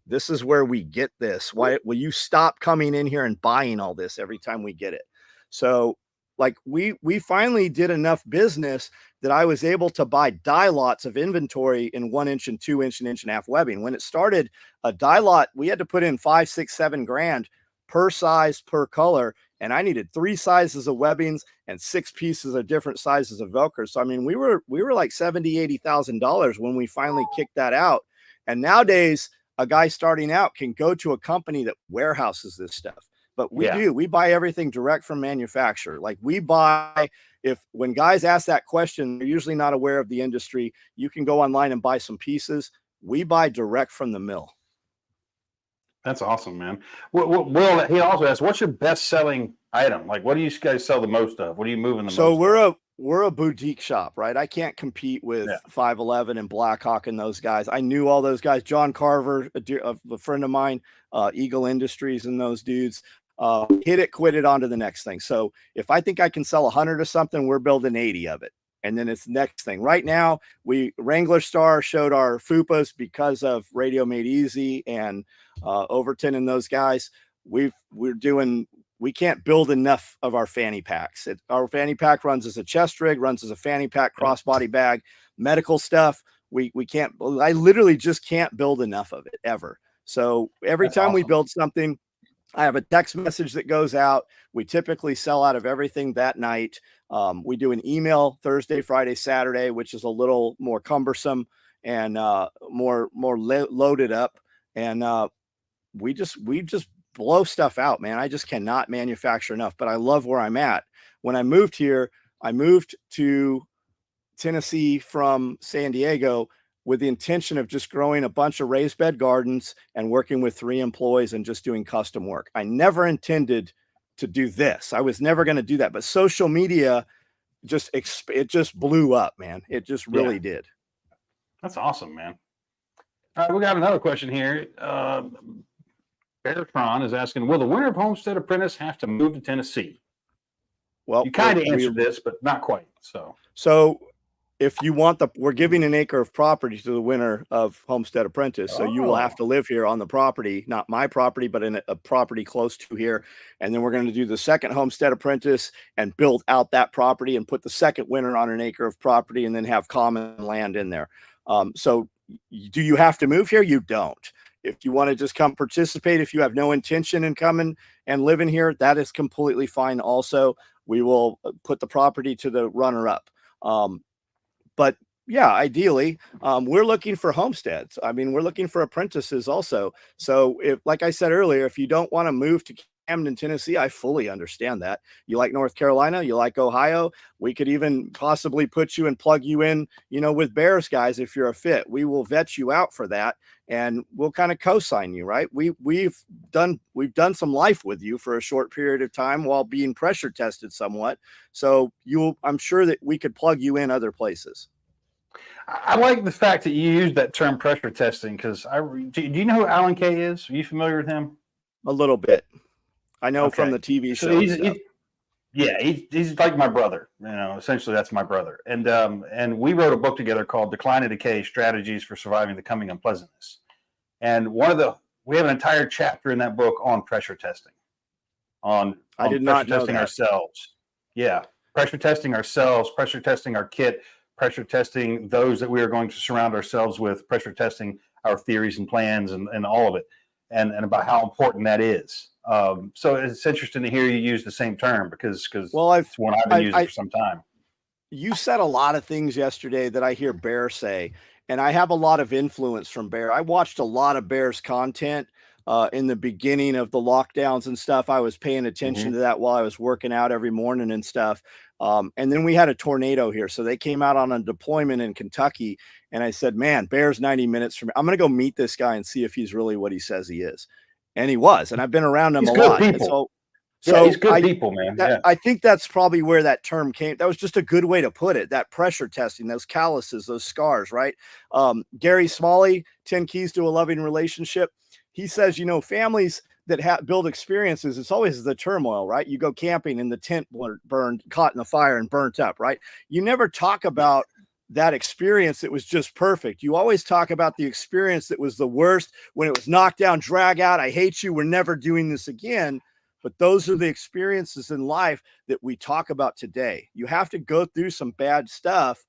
Speaker 2: this is where we get this. Why will you stop coming in here and buying all this every time we get it?" So, like, we finally did enough business that I was able to buy die lots of inventory in 1 inch and 2 inch and inch and a half webbing. When it started, a die lot, we had to put in 5, 6, 7 grand per size, per color. And I needed 3 sizes of webbings and 6 pieces of different sizes of Velcro. So, I mean, we were like $70,000-$80,000 when we finally kicked that out. And nowadays, a guy starting out can go to a company that warehouses this stuff. But we buy everything direct from manufacturer. Like, we buy, when guys ask that question, they're usually not aware of the industry. You can go online and buy some pieces. We buy direct from the mill.
Speaker 1: That's awesome, man. Will, he also asked, what's your best-selling item? Like, what do you guys sell the most of? What are you moving the most?
Speaker 2: So we're a boutique shop, right? I can't compete with 511 and Blackhawk and those guys. I knew all those guys. John Carver, a friend of mine, Eagle Industries, and those dudes. Hit it, quit it, on to the next thing. So if I think I can sell 100 of something, we're building 80 of it. And then it's the next thing. Right now, Wrangler Star showed our FUPAs because of Radio Made Easy and Overton and those guys. We can't build enough of our fanny packs. Our fanny pack runs as a chest rig, runs as a fanny pack crossbody bag, medical stuff. We can't. I literally just can't build enough of it ever. So every time we build something, I have a text message that goes out. We typically sell out of everything that night. We do an email Thursday, Friday, Saturday, which is a little more cumbersome and more loaded up. And we just blow stuff out, man. I just cannot manufacture enough, but I love where I'm at. When I moved here, I moved to Tennessee from San Diego with the intention of just growing a bunch of raised bed gardens and working with 3 employees and just doing custom work. I never intended to do this. I was never going to do that, but social media it just blew up, man. It just really did.
Speaker 1: That's awesome, man. All right, we got another question here. Beartron is asking, will the winner of Homestead Apprentice have to move to Tennessee? Well, you kind of answered this, but not quite. So
Speaker 2: if you want we're giving an acre of property to the winner of Homestead Apprentice. So you will have to live here on the property, not my property, but in a property close to here. And then we're going to do the second Homestead Apprentice and build out that property and put the second winner on an acre of property and then have common land in there. So do you have to move here? You don't. If you want to just come participate, if you have no intention in coming and living here, that is completely fine. Also, we will put the property to the runner-up. But yeah, ideally, we're looking for homesteads. I mean, we're looking for apprentices also. So if, like I said earlier, if you don't want to move to Camden, Tennessee, I fully understand that. You like North Carolina, you like Ohio, we could even possibly put you and plug you in, with Bears guys if you're a fit. We will vet you out for that, and we'll kind of co-sign you, right? We've done some life with you for a short period of time while being pressure tested somewhat. So I'm sure that we could plug you in other places.
Speaker 1: I like the fact that you used that term pressure testing, because do you know who Alan Kay is? Are you familiar with him?
Speaker 2: A little bit. I know from the TV show.
Speaker 1: He's like my brother. Essentially that's my brother. And we wrote a book together called Decline and Decay: Strategies for Surviving the Coming Unpleasantness. And we have an entire chapter in that book on pressure testing. I did not know testing that. Ourselves. Yeah. Pressure testing ourselves, pressure testing our kit, pressure testing those that we are going to surround ourselves with, pressure testing our theories and plans and all of it, and about how important that is. So it's interesting to hear you use the same term because it's one I've been using for some time.
Speaker 2: you said a lot of things yesterday that I hear Bear say, and I have a lot of influence from Bear. I watched a lot of Bear's content in the beginning of the lockdowns and stuff. I was paying attention to that while I was working out every morning and stuff. And then we had a tornado here. So they came out on a deployment in Kentucky. And I said, man, Bear's 90 minutes from me. I'm going to go meet this guy and see if he's really what he says he is. And he was. And I've been around him
Speaker 1: He's
Speaker 2: a
Speaker 1: good
Speaker 2: lot.
Speaker 1: people.
Speaker 2: So
Speaker 1: Yeah, he's good people, man. Yeah.
Speaker 2: I think that's probably where that term came. That was just a good way to put it. That pressure testing, those calluses, those scars, right? Gary Smalley, 10 Keys to a Loving Relationship. He says, you know, families that build experiences, it's always the turmoil, right? You go camping and the tent burned, caught in the fire and burnt up, right? You never talk about that experience that was just perfect. You always talk about the experience that was the worst, when it was knocked down, drag out, I hate you, we're never doing this again. But those are the experiences in life that we talk about today. You have to go through some bad stuff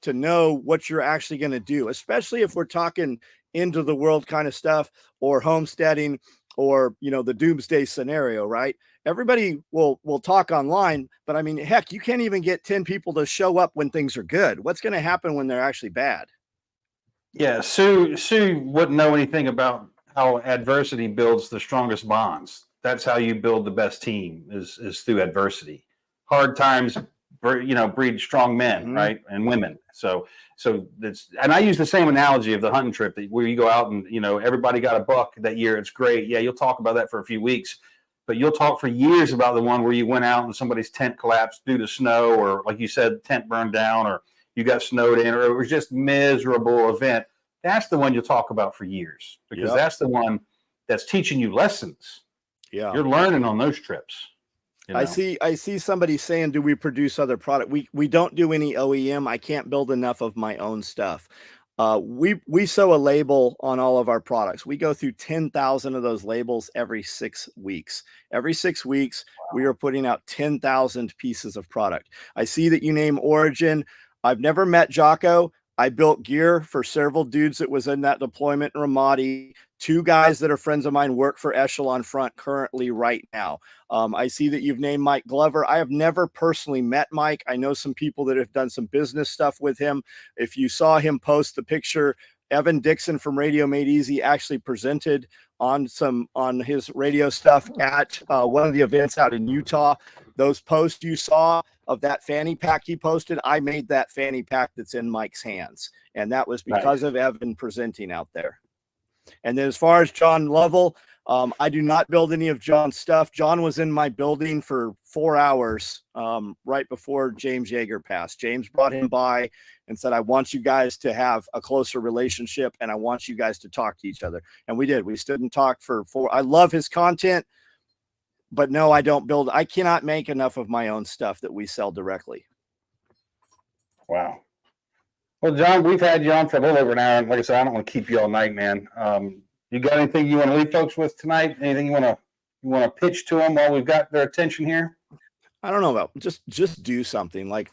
Speaker 2: to know what you're actually going to do, especially if we're talking into the world kind of stuff, or homesteading, or, you know, the doomsday scenario, right? Everybody will talk online, but I mean, heck, you can't even get 10 people to show up when things are good. What's going to happen when they're actually bad?
Speaker 1: Yeah, Sue wouldn't know anything about how adversity builds the strongest bonds. That's how you build the best team, is through adversity. Hard times, you know, breed strong men, right, and women. So that's, and I use the same analogy of the hunting trip, where you go out and, you know, everybody got a buck that year. It's great. Yeah, you'll talk about that for a few weeks, but you'll talk for years about the one where you went out and somebody's tent collapsed due to snow, or like you said, tent burned down, or you got snowed in, or it was just miserable event. That's the one you'll talk about for years, because that's the one that's teaching you lessons.
Speaker 2: Yeah,
Speaker 1: you're learning on those trips. You know?
Speaker 2: I see somebody saying, do we produce other product? We don't do any OEM. I can't build enough of my own stuff. We sew a label on all of our products. We go through 10,000 of those labels every 6 weeks. Every 6 weeks, we are putting out 10,000 pieces of product. I see that you name Origin. I've never met Jocko. I built gear for several dudes that was in that deployment in Ramadi. 2 guys that are friends of mine work for Echelon Front currently right now. I see that you've named Mike Glover. I have never personally met Mike. I know some people that have done some business stuff with him. If you saw him post the picture, Evan Dixon from Radio Made Easy actually presented on his radio stuff at one of the events out in Utah. Those posts you saw of that fanny pack he posted, I made that fanny pack that's in Mike's hands. And that was because of Evan presenting out there. And then as far as John Lovell, I do not build any of John's stuff. John was in my building for 4 hours right before James Yeager passed. James brought him by and said, I want you guys to have a closer relationship, and I want you guys to talk to each other. And we did. We stood and talked for 4. I love his content, but no, I don't build. I cannot make enough of my own stuff that we sell directly.
Speaker 1: Wow. Well, John, we've had you on for a little over an hour. And like I said, I don't want to keep you all night, man. You got anything you want to leave folks with tonight? Anything you want to pitch to them while we've got their attention here?
Speaker 2: I don't know about just do something. Like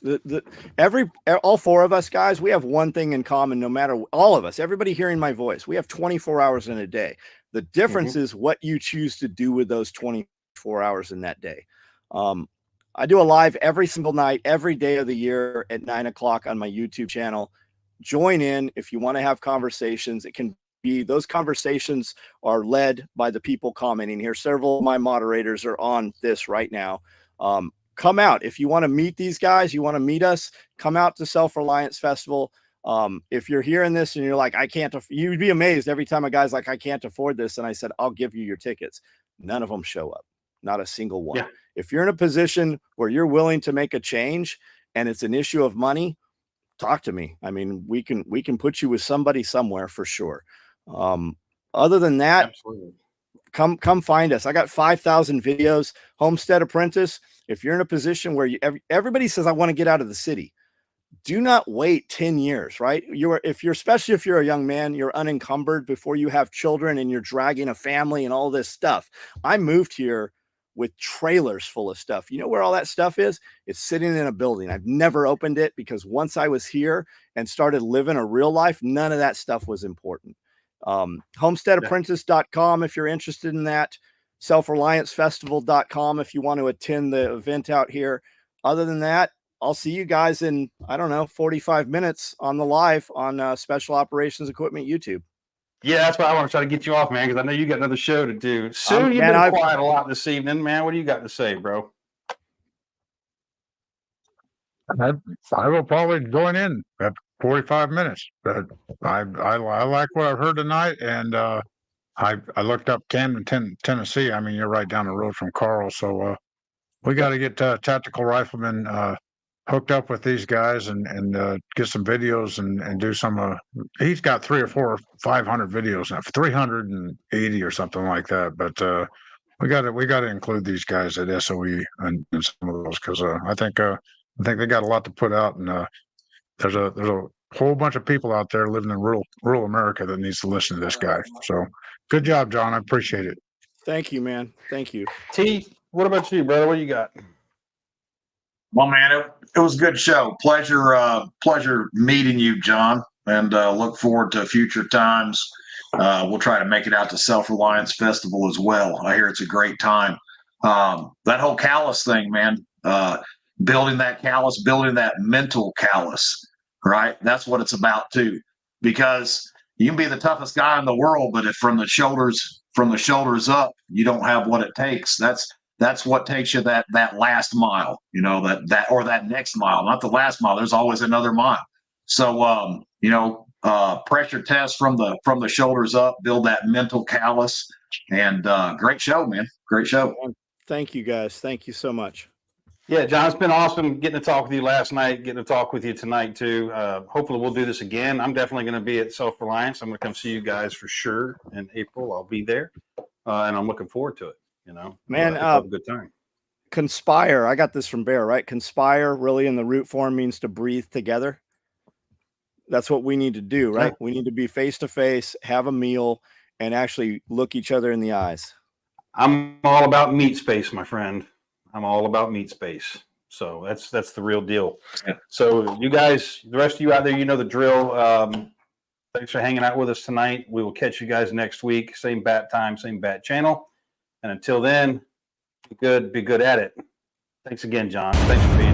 Speaker 2: all 4 of us guys, we have one thing in common. No matter, all of us, everybody hearing my voice, we have 24 hours in a day. The difference is what you choose to do with those 24 hours in that day. I do a live every single night, every day of the year at 9 o'clock on my YouTube channel. Join in if you want to have conversations. It can be, those conversations are led by the people commenting here. Several of my moderators are on this right now. Come out. If you want to meet these guys, you want to meet us, come out to Self-Reliance Festival. If you're hearing this and you're like, I can't, you'd be amazed every time a guy's like, I can't afford this. And I said, I'll give you your tickets. None of them show up. Not a single one. Yeah. If you're in a position where you're willing to make a change and it's an issue of money, talk to me. I mean, we can put you with somebody somewhere for sure. Other than that, absolutely, come find us. I got 5,000 videos. Homestead Apprentice. If you're in a position where everybody says, I want to get out of the city, do not wait 10 years, right? Especially if you're a young man, you're unencumbered before you have children and you're dragging a family and all this stuff. I moved here with trailers full of stuff. You know where all that stuff is? It's sitting in a building. I've never opened it because once I was here and started living a real life, none of that stuff was important. Homesteadapprentice.com if you're interested in that. Self-RelianceFestival.com if you want to attend the event out here. Other than that, I'll see you guys in, I don't know, 45 minutes on the live on Special Operations Equipment YouTube.
Speaker 1: Yeah, that's why I want to try to get you off, man, because I know you got another show to do. Sue, you've
Speaker 2: man,
Speaker 1: been quiet a lot this evening, man. What do you got to say, bro?
Speaker 3: I will probably join in at 45 minutes. But I like what I've heard tonight, and I looked up Camden, Tennessee. I mean, you're right down the road from Carl, so we got to get tactical riflemen hooked up with these guys and get some videos and do some. He's got 300 or 400 or 500 videos now, 380 or something like that. But we got to include these guys at SOE and some of those, because I think they got a lot to put out, and there's a whole bunch of people out there living in rural America that needs to listen to this guy. So good job, John. I appreciate it.
Speaker 2: Thank you, man. Thank you.
Speaker 1: T, what about you, brother? What you got?
Speaker 4: Well, man, it was a good show. Pleasure meeting you, John, and look forward to future times. We'll try to make it out to Self-Reliance Festival as well. I hear it's a great time. That whole callus thing, man, building that callus, building that mental callus, right? That's what it's about too, because you can be the toughest guy in the world, but if from the shoulders up, you don't have what it takes. That's what takes you that last mile, that next mile, not the last mile. There's always another mile. So, pressure test from the shoulders up, build that mental callus, and great show, man. Great show.
Speaker 2: Thank you, guys. Thank you so much.
Speaker 1: Yeah, John, it's been awesome getting to talk with you last night, getting to talk with you tonight too. Hopefully we'll do this again. I'm definitely going to be at Self-Reliance. I'm going to come see you guys for sure in April. I'll be there, and I'm looking forward to it.
Speaker 2: Man,
Speaker 1: have a good time.
Speaker 2: Conspire. I got this from Bear, right? Conspire really in the root form means to breathe together. That's what we need to do, right? Yeah. We need to be face to face, have a meal, and actually look each other in the eyes.
Speaker 1: I'm all about meat space, my friend. I'm all about meat space. So that's the real deal. Yeah. So you guys, the rest of you out there, you know the drill. Thanks for hanging out with us tonight. We will catch you guys next week. Same bat time, same bat channel. And until then, be good at it. Thanks again, John. Thanks for being